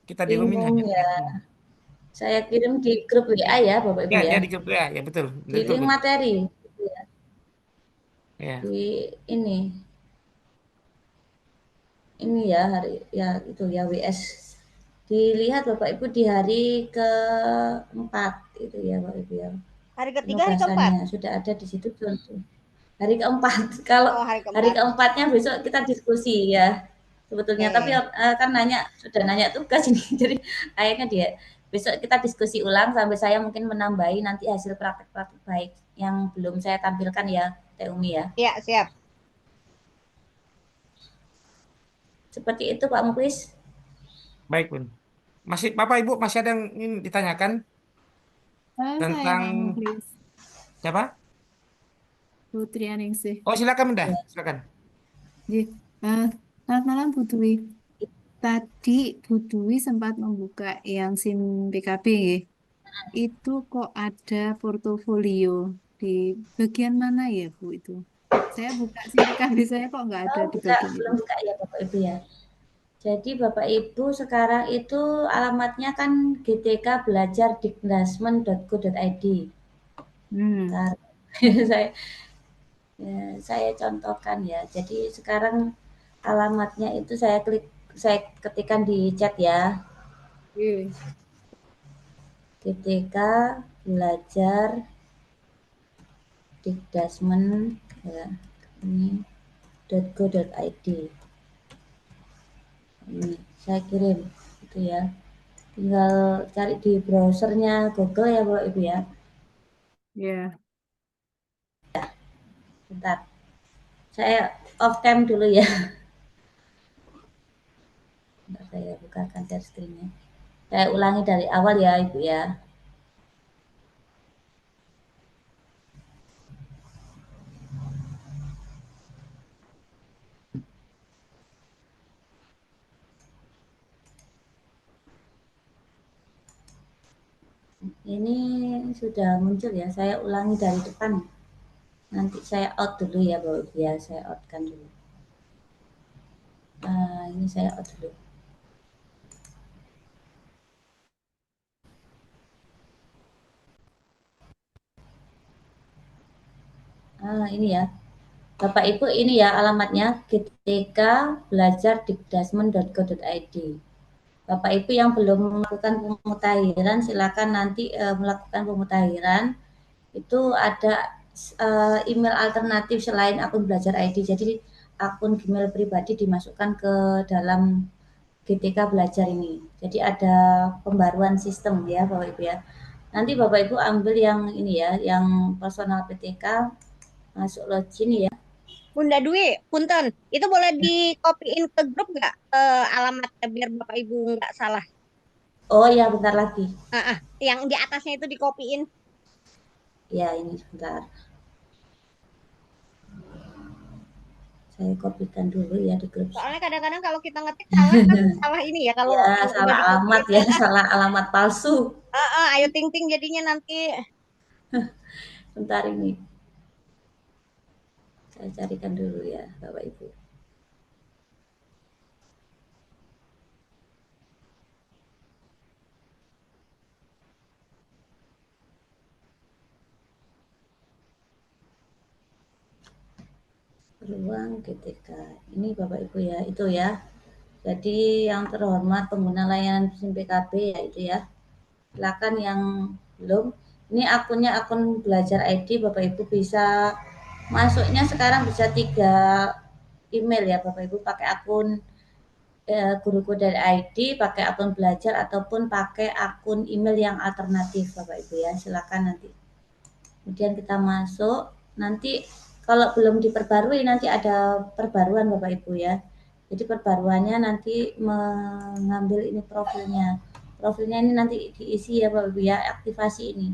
Kita di room ini Bingung hanya ya. Saya kirim di grup WA ya Bapak Ibu ya, ya. ya di grup ya, ya betul, Di betul, link Bun. materi gitu ya. Ya. Di ini ya hari ya itu ya WS. Dilihat Bapak Ibu di hari keempat itu ya Bapak Ibu ya. Hari ketiga, hari keempat. Penugasannya sudah ada di situ contoh. Hari keempat. Kalau Oh, hari hari keempat. keempatnya besok kita diskusi ya sebetulnya. Tapi Oke. kan sudah nanya tugas ini, jadi akhirnya dia besok kita diskusi ulang sampai saya mungkin menambahi nanti hasil praktek-praktek baik yang belum saya tampilkan ya, Teh Umi ya. Ya, siap. Seperti itu Pak Muklis. Baik, Bun. Masih Bapak Ibu masih ada yang ingin ditanyakan Saya tentang Pak Mukhlis, siapa? Putri Aningsih. Oh, silakan Bunda, Ya. silakan. Ji, eh, Selamat malam Bu Dwi. Tadi Bu Dwi sempat membuka yang SIM PKB, nggih. Itu kok ada portofolio di bagian mana ya Bu itu? Saya buka SIM PKB saya kok nggak ada Oh, di bagian itu. belum buka ya Bapak Ibu ya. Jadi Bapak Ibu sekarang itu alamatnya kan gtkbelajardikdasmen.go.id. Hmm. Bentar. saya saya contohkan ya. Jadi sekarang alamatnya itu saya ketikkan di chat ya. Iya. GTK Belajar Dikdasmen ya, ini .go.id. Ini saya kirim itu ya. Tinggal cari di browsernya Google ya Bapak Ibu ya. Ya. Bentar. Saya off cam dulu ya. Bentar, saya bukakan share screen-nya. Saya ulangi dari awal ya Ibu ya. Ini sudah muncul ya. Saya ulangi dari depan. Nanti saya out dulu ya Bapak Ibu ya. Saya outkan dulu. Ini saya out dulu. Ini ya. Bapak Ibu ini ya alamatnya gtkbelajardikdasmen.go.id. Bapak Ibu yang belum melakukan pemutakhiran silakan nanti melakukan pemutakhiran. Itu ada email alternatif selain akun Belajar ID. Jadi akun Gmail pribadi dimasukkan ke dalam GTK Belajar ini. Jadi ada pembaruan sistem ya Bapak Ibu ya. Nanti Bapak Ibu ambil yang ini ya, yang personal PTK, masuk login ya. Bunda Dwi, punten, itu boleh di-copyin ke grup nggak alamatnya biar Bapak Ibu nggak salah. Oh ya, bentar lagi. Yang di atasnya itu di-copyin. Ya, ini sebentar. Saya kopikan dulu ya di grup. Soalnya kadang-kadang kalau kita ngetik salah kan salah ini ya kalau Ya, kalau udah salah alamat di-copyin. ya, salah alamat palsu. Ayo ting ting jadinya nanti. Bentar ini. Saya carikan dulu ya, Bapak Ibu. Ruang GTK. Ini Bapak Ibu ya, itu ya. Jadi yang terhormat pengguna layanan SIM PKB ya itu ya. Silakan yang belum. Ini akunnya akun Belajar ID, Bapak Ibu bisa masuknya sekarang bisa 3 email ya Bapak Ibu, pakai akun guruku dari ID, pakai akun belajar ataupun pakai akun email yang alternatif Bapak Ibu ya. Silakan nanti. Kemudian kita masuk, nanti kalau belum diperbarui nanti ada perbaruan Bapak Ibu ya. Jadi perbaruannya nanti mengambil ini profilnya. Profilnya ini nanti diisi ya Bapak Ibu ya, aktivasi ini.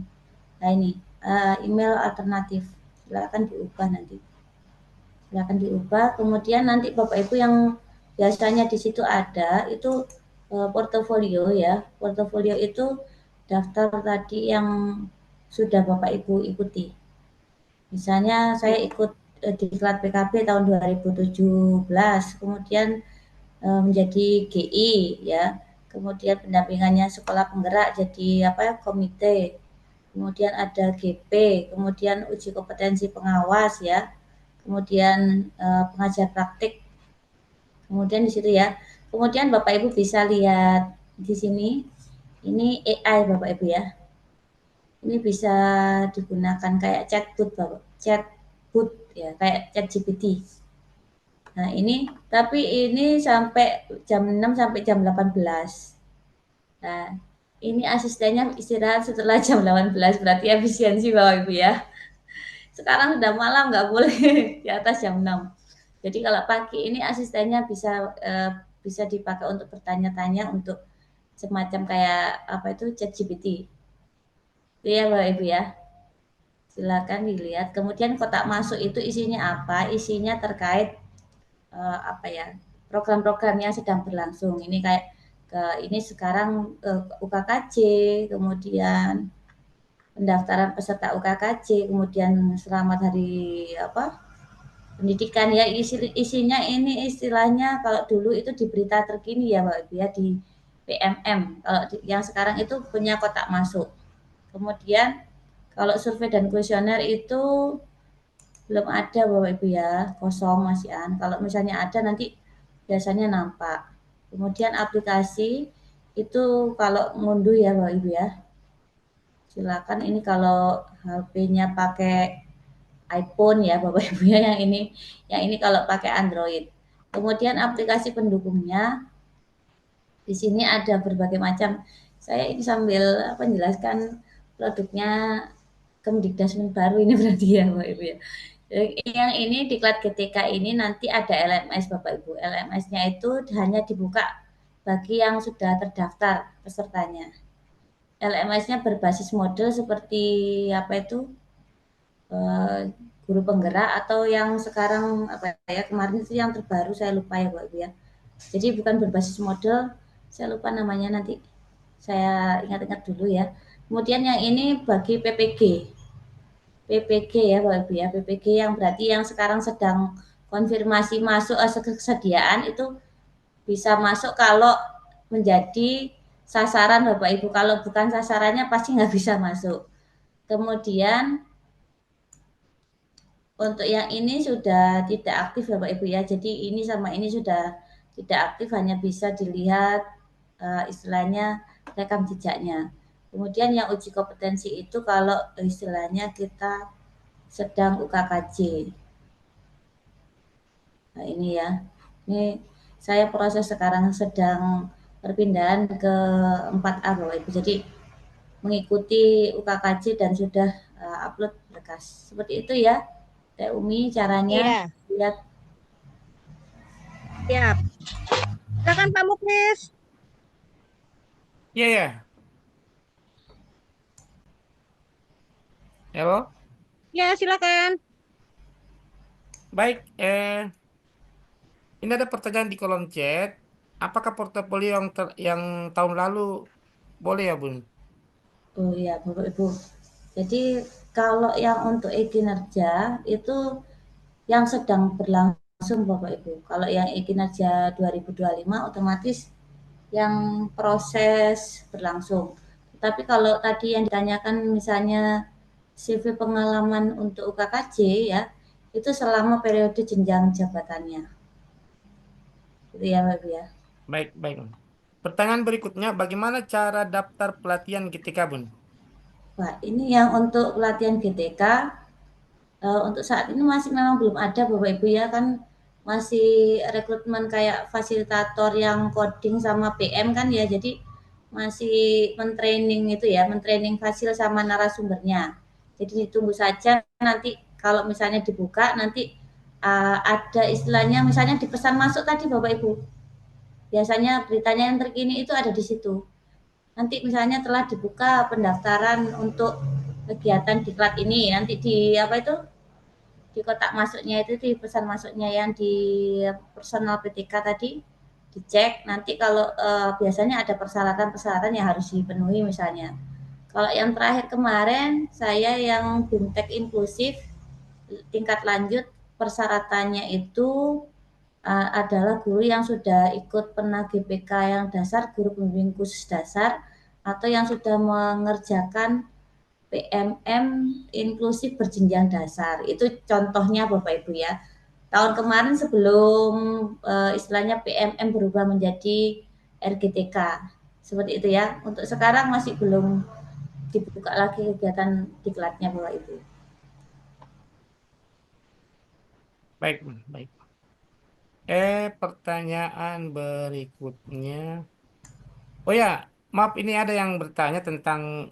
Nah ini email alternatif. Silakan diubah nanti. Silakan diubah. Kemudian nanti Bapak Ibu yang biasanya di situ ada itu portofolio ya. Portofolio itu daftar tadi yang sudah Bapak Ibu ikuti. Misalnya saya ikut diklat PKB tahun 2017, kemudian menjadi GI ya. Kemudian pendampingannya sekolah penggerak jadi komite. Kemudian ada GP, kemudian uji kompetensi pengawas ya. Kemudian pengajar praktik. Kemudian di situ ya. Kemudian Bapak Ibu bisa lihat di sini. Ini AI Bapak Ibu ya. Ini bisa digunakan kayak chatbot ya, kayak ChatGPT. Nah, tapi ini sampai jam 6 sampai jam 18. Nah, ini asistennya istirahat setelah jam 18, berarti efisiensi Bapak Ibu ya. Sekarang sudah malam nggak boleh di atas jam 6. Jadi kalau pagi ini asistennya bisa dipakai untuk bertanya-tanya untuk semacam kayak ChatGPT. Itu ya Bapak Ibu ya. Silakan dilihat. Kemudian kotak masuk itu isinya apa? Isinya terkait program-program yang sedang berlangsung. Ini kayak ini sekarang UKKJ, kemudian pendaftaran peserta UKKJ, kemudian selamat hari pendidikan ya, isinya ini istilahnya kalau dulu itu di berita terkini ya Pak Ibu ya, di PMM. Kalau yang sekarang itu punya kotak masuk. Kemudian kalau survei dan kuesioner itu belum ada Bapak Ibu ya, kosong Mas Ian. Kalau misalnya ada nanti biasanya nampak. Kemudian aplikasi itu kalau ngunduh ya Bapak Ibu ya. Silakan ini kalau HP-nya pakai iPhone ya Bapak Ibu ya, yang ini kalau pakai Android. Kemudian aplikasi pendukungnya di sini ada berbagai macam. Saya ini sambil menjelaskan produknya Kemdikbudristek baru ini berarti ya Bapak Ibu ya. Yang ini Diklat GTK ini nanti ada LMS Bapak Ibu. LMS-nya itu hanya dibuka bagi yang sudah terdaftar pesertanya. LMS-nya berbasis model seperti guru penggerak atau yang sekarang kemarin itu yang terbaru saya lupa ya Bapak Ibu ya. Jadi bukan berbasis model, saya lupa namanya, nanti saya ingat-ingat dulu ya. Kemudian yang ini bagi PPG ya Bapak Ibu ya, PPG yang berarti yang sekarang sedang konfirmasi masuk kesediaan itu bisa masuk kalau menjadi sasaran Bapak Ibu. Kalau bukan sasarannya pasti nggak bisa masuk. Kemudian untuk yang ini sudah tidak aktif Bapak Ibu ya. Jadi ini sama ini sudah tidak aktif, hanya bisa dilihat istilahnya rekam jejaknya. Kemudian yang uji kompetensi itu kalau istilahnya kita sedang UKKJ. Nah ini ya, ini saya proses sekarang sedang perpindahan ke 4A Bapak Ibu. Jadi mengikuti UKKJ dan sudah upload berkas. Seperti itu ya, Teh Umi caranya. Iya. Lihat. Siap. Silakan Pak Muklis. Iya, ya. Halo. Ya, silakan. Baik, ini ada pertanyaan di kolom chat. Apakah portofolio yang tahun lalu boleh ya, Bun? Oh iya, Bapak Ibu. Jadi kalau yang untuk e-kinerja itu yang sedang berlangsung Bapak Ibu. Kalau yang e-kinerja 2025 otomatis yang proses berlangsung. Tapi kalau tadi yang ditanyakan misalnya CV pengalaman untuk UKKJ ya, itu selama periode jenjang jabatannya. Gitu ya Bapak Ibu ya. Baik, baik. Pertanyaan berikutnya, bagaimana cara daftar pelatihan GTK, Bun? Pak, ini yang untuk pelatihan GTK untuk saat ini masih memang belum ada Bapak Ibu ya, kan masih rekrutmen kayak fasilitator yang coding sama PM kan ya, jadi masih mentraining itu ya, mentraining fasil sama narasumbernya. Jadi ditunggu saja nanti kalau misalnya dibuka nanti ada istilahnya misalnya dipesan masuk tadi Bapak Ibu. Biasanya beritanya yang terkini itu ada di situ. Nanti misalnya telah dibuka pendaftaran untuk kegiatan diklat ini, nanti di di kotak masuknya itu, di pesan masuknya yang di personal PTK tadi dicek. Nanti kalau biasanya ada persyaratan-persyaratan yang harus dipenuhi misalnya. Kalau yang terakhir kemarin saya yang BIMTEK inklusif tingkat lanjut, persyaratannya itu adalah guru yang sudah ikut pernah GPK yang dasar, guru pembimbing khusus dasar, atau yang sudah mengerjakan PMM inklusif berjenjang dasar. Itu contohnya Bapak Ibu ya. Tahun kemarin sebelum istilahnya PMM berubah menjadi RGTK. Seperti itu ya. Untuk sekarang masih belum dibuka lagi kegiatan diklatnya Bapak Ibu. Baik, Bun. Baik. Pertanyaan berikutnya. Oh ya, maaf ini ada yang bertanya tentang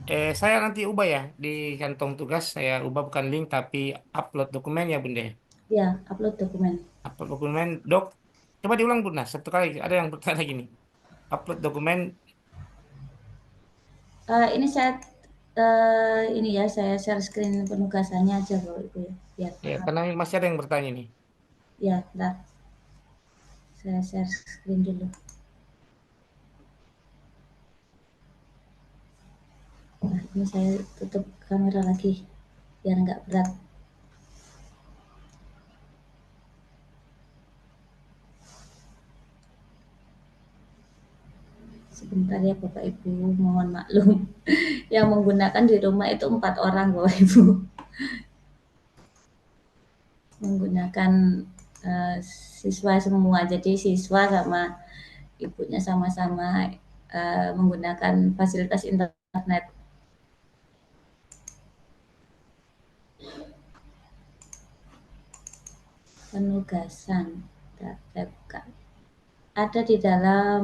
saya nanti ubah ya di kantong tugas, saya ubah bukan link tapi upload dokumen ya Bunda. Ya, upload dokumen. Upload dokumen dok. Coba diulang Bunda, satu kali ada yang bertanya gini. Upload dokumen. Ini saya ini ya, saya share screen penugasannya aja Bapak Ibu ya. Ya, karena masih ada yang bertanya nih. Ya, bentar. Saya share screen dulu. Nah, ini saya tutup kamera lagi biar nggak berat. Sebentar ya Bapak Ibu, mohon maklum. Yang menggunakan di rumah itu 4 orang Bapak Ibu. Menggunakan siswa semua. Jadi siswa sama ibunya sama-sama menggunakan fasilitas internet. Penugasan, saya buka. Ada di dalam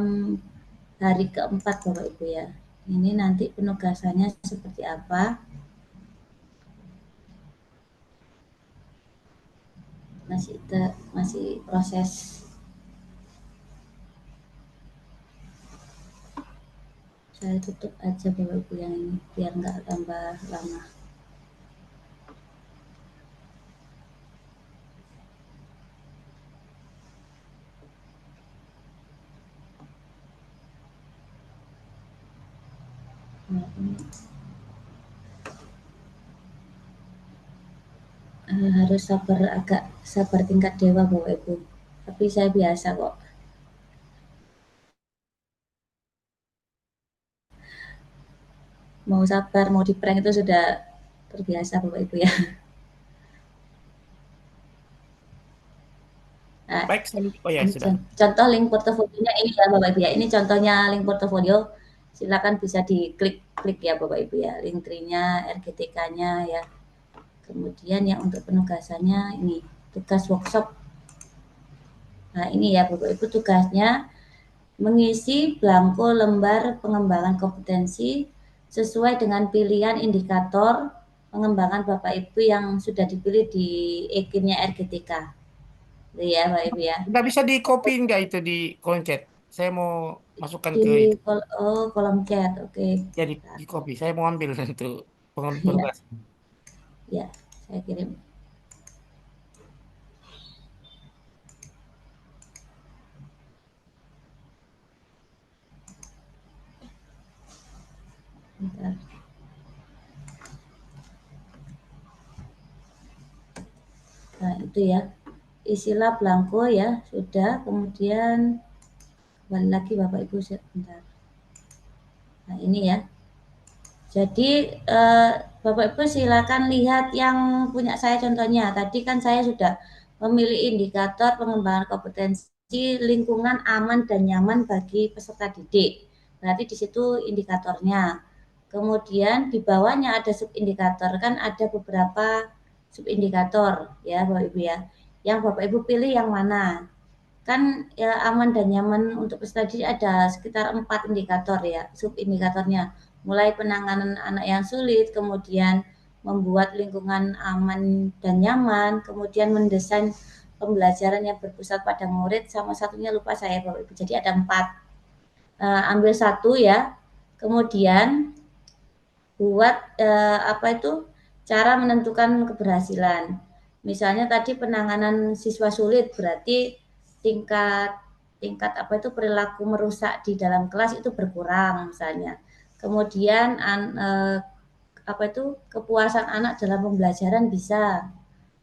hari keempat Bapak Ibu ya. Ini nanti penugasannya seperti apa? Masih proses. Saya tutup aja Bapak Ibu yang ini biar nggak tambah lama. Nah, ini harus agak sabar tingkat dewa Bapak Ibu. Tapi saya biasa kok. Mau sabar, mau di prank itu sudah terbiasa Bapak Ibu ya. Nah, Baik, oh ya ini sudah. contoh link portofolionya ini ya Bapak Ibu ya. Ini contohnya link portofolio. Silakan bisa diklik ya Bapak Ibu ya. Link tree-nya, RGTK-nya ya. Kemudian yang untuk penugasannya ini tugas workshop. Nah, ini ya Bapak Ibu tugasnya mengisi belangko lembar pengembangan kompetensi sesuai dengan pilihan indikator pengembangan Bapak Ibu yang sudah dipilih di EKIN-nya RGTK. Itu ya Bapak Ibu ya. Nggak bisa di copy nggak itu di kolom chat? Saya mau masukkan Di ke itu. kolom chat, oke. Ya di copy. Saya mau ambil untuk Ya, penugas. ya, saya kirim. Bentar. Nah, itu ya. Isilah belangko ya, sudah. Kemudian kembali lagi Bapak Ibu sebentar. Nah, ini ya. Jadi Bapak Ibu silakan lihat yang punya saya contohnya. Tadi kan saya sudah memilih indikator pengembangan kompetensi lingkungan aman dan nyaman bagi peserta didik. Berarti di situ indikatornya. Kemudian di bawahnya ada subindikator, kan ada beberapa subindikator ya Bapak Ibu ya. Yang Bapak Ibu pilih yang mana? Kan ya, aman dan nyaman untuk peserta didik ada sekitar 4 indikator ya, subindikatornya. Mulai penanganan anak yang sulit, kemudian membuat lingkungan aman dan nyaman, kemudian mendesain pembelajaran yang berpusat pada murid, sama satunya lupa saya Bapak Ibu. Jadi ada 4. Ambil satu ya. Kemudian buat apa itu cara menentukan keberhasilan. Misalnya tadi penanganan siswa sulit berarti tingkat apa itu perilaku merusak di dalam kelas itu berkurang misalnya. Kemudian apa itu kepuasan anak dalam pembelajaran bisa.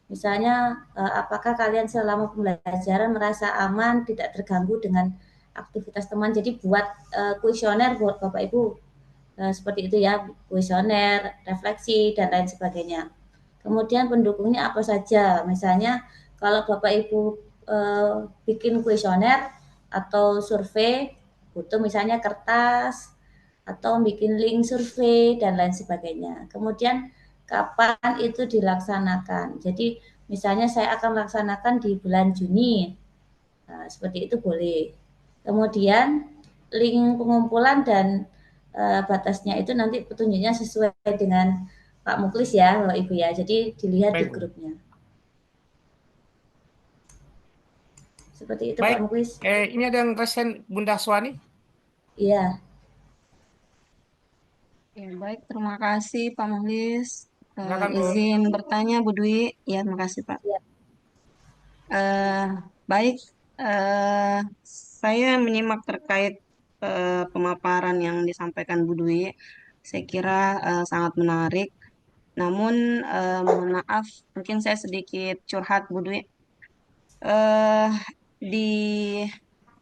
Misalnya apakah kalian selama pembelajaran merasa aman, tidak terganggu dengan aktivitas teman. Jadi buat kuesioner buat Bapak Ibu seperti itu ya, kuesioner, refleksi dan lain sebagainya. Kemudian pendukungnya apa saja? Misalnya kalau Bapak Ibu bikin kuesioner atau survei, butuh misalnya kertas atau bikin link survei dan lain sebagainya. Kemudian kapan itu dilaksanakan? Jadi misalnya saya akan melaksanakan di bulan Juni, nah, seperti itu boleh. Kemudian link pengumpulan dan batasnya itu nanti petunjuknya sesuai dengan Pak Muklis ya, Bapak Ibu ya. Jadi dilihat di Baik, Bu. grupnya. Seperti itu Baik. Pak Muklis. Ini ada yang resen Bunda Swani. Iya. Ya, baik, terima kasih Pak Muhlis. Silakan, Bu. Izin bertanya Bu Dwi. Ya, terima kasih Pak. Ya. Baik, Eh, saya menyimak terkait pemaparan yang disampaikan Bu Dwi. Saya kira sangat menarik. Namun, mohon maaf, mungkin saya sedikit curhat Bu Dwi. Eh, di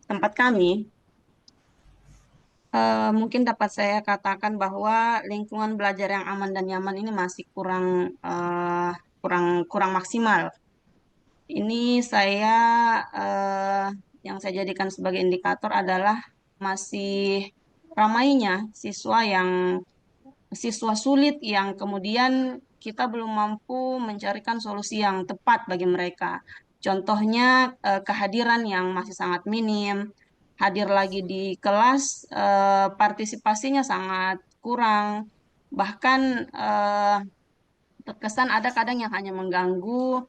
tempat kami, mungkin dapat saya katakan bahwa lingkungan belajar yang aman dan nyaman ini masih kurang kurang maksimal. Ini saya eh, yang saya jadikan sebagai indikator adalah masih ramainya siswa sulit yang kemudian kita belum mampu mencarikan solusi yang tepat bagi mereka. Contohnya kehadiran yang masih sangat minim, hadir lagi di kelas partisipasinya sangat kurang, bahkan terkesan ada kadang yang hanya mengganggu,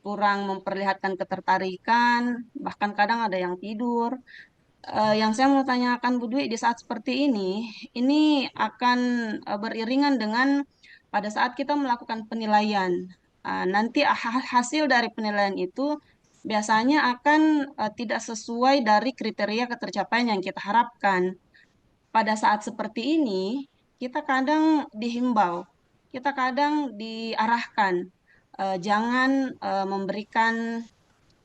kurang memperlihatkan ketertarikan, bahkan kadang ada yang tidur. Yang saya mau tanyakan Bu Dwi di saat seperti ini akan beriringan dengan pada saat kita melakukan penilaian. Nanti hasil dari penilaian itu biasanya akan tidak sesuai dari kriteria ketercapaian yang kita harapkan. Pada saat seperti ini, kita kadang dihimbau, kita kadang diarahkan, jangan memberikan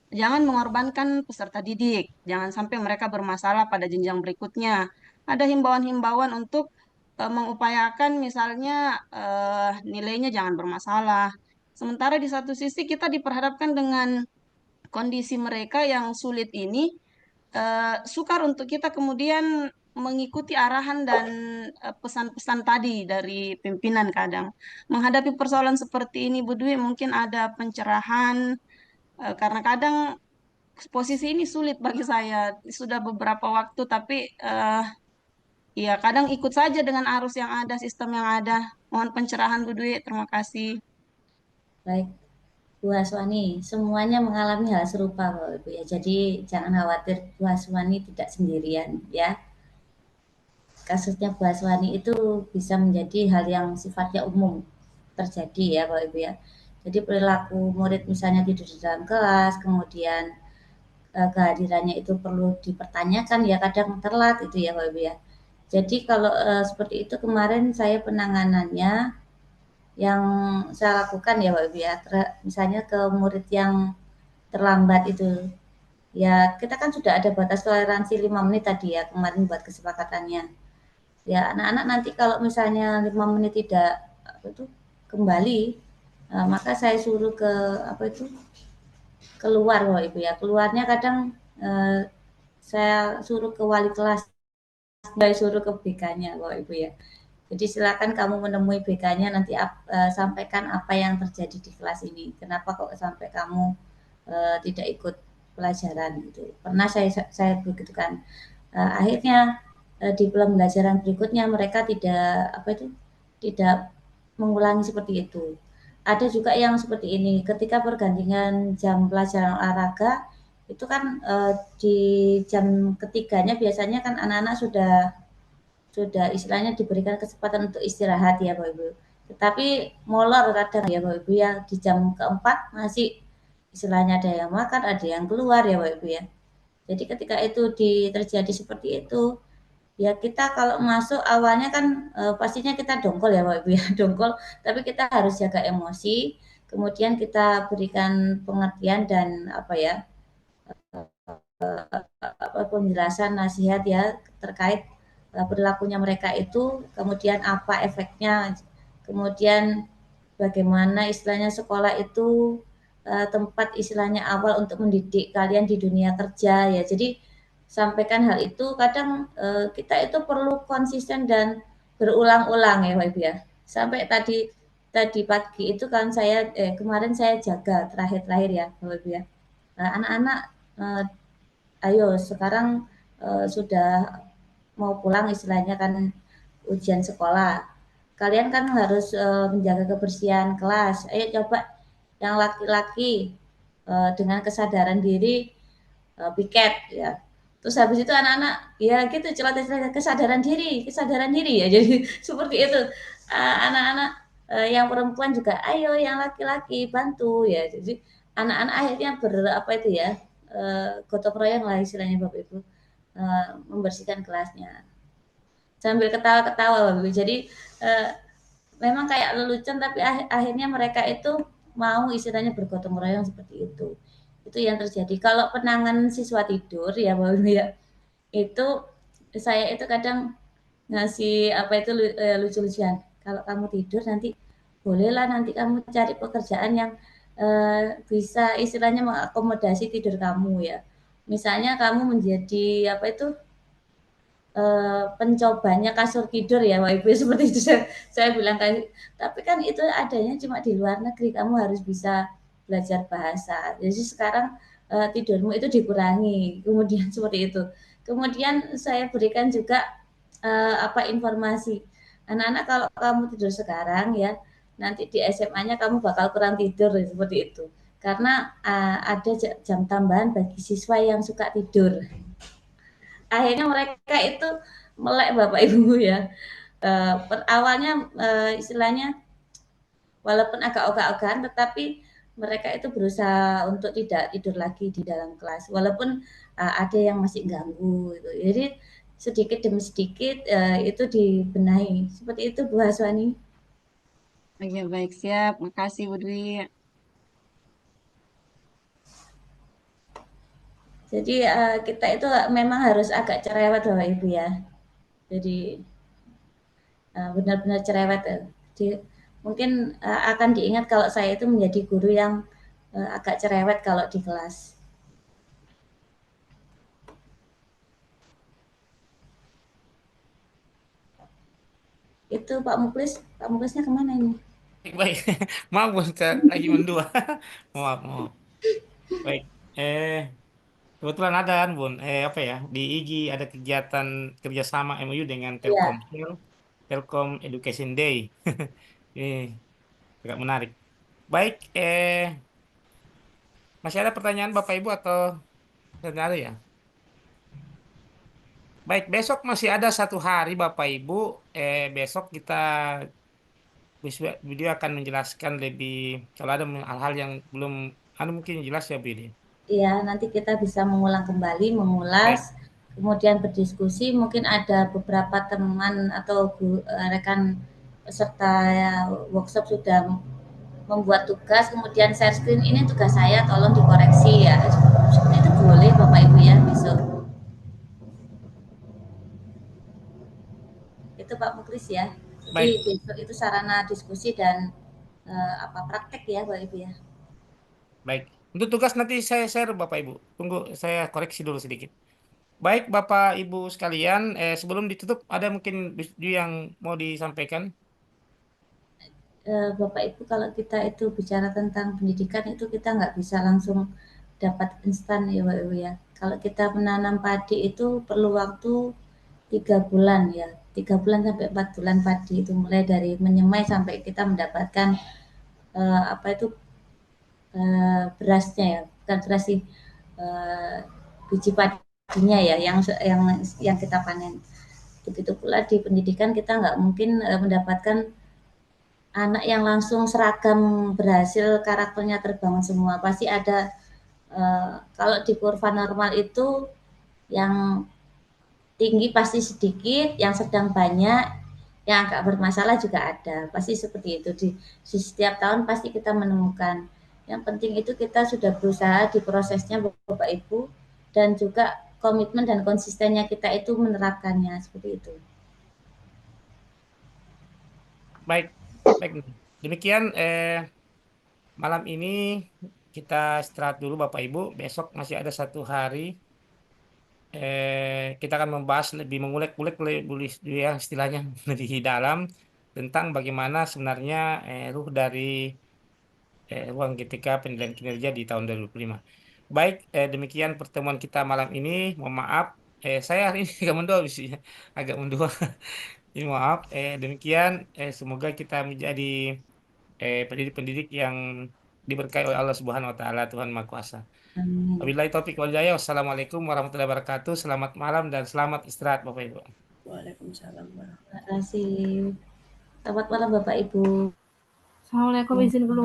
jangan mengorbankan peserta didik, jangan sampai mereka bermasalah pada jenjang berikutnya. Ada himbauan-himbauan untuk mengupayakan misalnya nilainya jangan bermasalah. Sementara di satu sisi kita diperhadapkan dengan kondisi mereka yang sulit ini, sukar untuk kita kemudian mengikuti arahan dan pesan-pesan tadi dari pimpinan kadang. Menghadapi persoalan seperti ini, Bu Dwi, mungkin ada pencerahan, karena kadang posisi ini sulit bagi saya. Sudah beberapa waktu, tapi ya kadang ikut saja dengan arus yang ada, sistem yang ada. Mohon pencerahan Bu Dwi, terima kasih. Baik, Bu Haswani, semuanya mengalami hal serupa Bapak Ibu ya. Jadi jangan khawatir, Bu Haswani tidak sendirian ya. Kasusnya Bu Haswani itu bisa menjadi hal yang sifatnya umum terjadi ya Bapak Ibu ya. Jadi perilaku murid misalnya tidur di dalam kelas, kemudian kehadirannya itu perlu dipertanyakan ya, kadang telat itu ya Bapak Ibu ya. Jadi kalau seperti itu kemarin saya penanganannya yang saya lakukan ya Bapak Ibu ya, misalnya ke murid yang terlambat itu. Ya, kita kan sudah ada batas toleransi 5 menit tadi ya kemarin buat kesepakatannya. Ya, anak-anak nanti kalau misalnya 5 menit tidak apa itu kembali, maka saya suruh ke apa itu keluar Bapak Ibu ya. Keluarnya kadang saya suruh ke wali kelas, saya suruh ke BK-nya Bapak Ibu ya. Jadi silakan kamu menemui BK-nya nanti sampaikan apa yang terjadi di kelas ini. Kenapa kok sampai kamu tidak ikut pelajaran gitu. Pernah saya begitu kan. Akhirnya di pembelajaran berikutnya mereka tidak mengulangi seperti itu. Ada juga yang seperti ini, ketika pergantian jam pelajaran olahraga itu kan di jam ketiganya biasanya kan anak-anak sudah istilahnya diberikan kesempatan untuk istirahat ya Bapak Ibu. Tetapi molor kadang ya Bapak Ibu ya, di jam keempat masih istilahnya ada yang makan, ada yang keluar ya Bapak Ibu ya. Jadi ketika itu terjadi seperti itu, ya kita kalau masuk awalnya kan pastinya kita dongkol ya Bapak Ibu ya, dongkol, tapi kita harus jaga emosi, kemudian kita berikan pengertian dan penjelasan nasihat ya terkait perilakunya mereka itu, kemudian apa efeknya, kemudian bagaimana istilahnya sekolah itu tempat istilahnya awal untuk mendidik kalian di dunia kerja ya. Jadi sampaikan hal itu, kadang kita itu perlu konsisten dan berulang-ulang ya Pak Ibu ya. Sampai tadi pagi itu kan kemarin saya jaga terakhir ya Bapak Ibu ya. Anak-anak ayo sekarang sudah mau pulang istilahnya kan ujian sekolah. Kalian kan harus menjaga kebersihan kelas. Ayo coba yang laki-laki dengan kesadaran diri piket ya. Terus habis itu anak-anak ya gitu celoteh-celoteh kesadaran diri ya. Jadi seperti itu. Anak-anak yang perempuan juga ayo yang laki-laki bantu ya. Jadi anak-anak akhirnya gotong royong lah istilahnya Bapak Ibu, membersihkan kelasnya sambil ketawa-ketawa Bapak Ibu. Jadi memang kayak lelucon tapi akhirnya mereka itu mau istilahnya bergotong royong seperti itu. Itu yang terjadi. Kalau penanganan siswa tidur ya Bapak Ibu ya, itu saya itu kadang ngasih apa itu lucu-lucuan. Kalau kamu tidur nanti bolehlah nanti kamu cari pekerjaan yang bisa istilahnya mengakomodasi tidur kamu ya. Misalnya kamu menjadi apa itu pencobanya kasur tidur ya Pak Ibu seperti itu saya bilang kayak, tapi kan itu adanya cuma di luar negeri, kamu harus bisa belajar bahasa. Jadi sekarang tidurmu itu dikurangi, kemudian seperti itu. Kemudian saya berikan juga apa informasi, anak-anak kalau kamu tidur sekarang ya, nanti di SMA-nya kamu bakal kurang tidur seperti itu. Karena ada jam tambahan bagi siswa yang suka tidur. Akhirnya mereka itu melek Bapak Ibu ya. Awalnya istilahnya walaupun agak ogah-ogahan tetapi mereka itu berusaha untuk tidak tidur lagi di dalam kelas walaupun ada yang masih ganggu gitu. Jadi sedikit demi sedikit itu dibenahi. Seperti itu Bu Haswani. Oke, baik, siap. Makasih, Bu Dwi. Jadi kita itu memang harus agak cerewet Bapak Ibu ya. Jadi benar-benar cerewet. Jadi, mungkin akan diingat kalau saya itu menjadi guru yang agak cerewet kalau di kelas. Itu Pak Muklisnya kemana ini? Baik, maaf Bun, saya lagi mendua. Maaf, maaf. Baik, kebetulan ada kan Bun, apa ya, di IGI ada kegiatan kerjasama MOU dengan Iya, Telkomsel, Telkom Education Day. Ini agak menarik. Baik, masih ada pertanyaan Bapak Ibu atau tidak ada ya? Baik, besok masih ada 1 hari Bapak Ibu. Besok kita video akan menjelaskan lebih kalau ada hal-hal yang belum ada mungkin jelas ya Bu. iya nanti kita bisa mengulang kembali, mengulas, Baik, kemudian berdiskusi. Mungkin ada beberapa teman atau rekan peserta workshop sudah membuat tugas, kemudian share screen ini tugas saya, tolong dikoreksi ya. Seperti itu boleh Bapak Ibu ya besok. Itu Pak Muklis ya. Jadi baik. besok itu sarana diskusi dan apa praktek ya Bapak Ibu ya. Baik. Untuk tugas nanti saya share Bapak Ibu. Tunggu saya koreksi dulu sedikit. Baik Bapak Ibu sekalian, sebelum ditutup ada mungkin yang mau disampaikan? Bapak Ibu kalau kita itu bicara tentang pendidikan itu kita nggak bisa langsung dapat instan ya Bapak Ibu ya. Kalau kita menanam padi itu perlu waktu 3 bulan ya, 3 bulan sampai 4 bulan padi itu mulai dari menyemai sampai kita mendapatkan apa itu berasnya ya, bukan beras sih, biji padinya ya yang kita panen. Begitu pula di pendidikan kita nggak mungkin mendapatkan anak yang langsung seragam berhasil karakternya terbangun semua. Pasti ada kalau di kurva normal itu yang tinggi pasti sedikit, yang sedang banyak, yang agak bermasalah juga ada. Pasti seperti itu di setiap tahun pasti kita menemukan. Yang penting itu kita sudah berusaha di prosesnya Bapak Ibu dan juga komitmen dan konsistennya kita itu menerapkannya seperti itu. Baik, baik. Demikian malam ini kita istirahat dulu Bapak Ibu. Besok masih ada 1 hari. Kita akan membahas lebih mengulik-ulik ya istilahnya lebih dalam tentang bagaimana sebenarnya ruh dari ruang GTK penilaian kinerja di tahun 2025. Baik, demikian pertemuan kita malam ini. Mohon maaf, saya hari ini agak mendua, agak mendua. Ini maaf. Demikian, semoga kita menjadi pendidik-pendidik yang diberkahi oleh Allah Subhanahu Wa Taala, Tuhan Maha Kuasa. Amin. Wabillahi taufiq wal hidayah. Wassalamualaikum warahmatullahi wabarakatuh. Selamat malam dan selamat istirahat Bapak Ibu. Waalaikumsalam. Terima kasih. Selamat malam Bapak Ibu. Assalamualaikum izin keluar.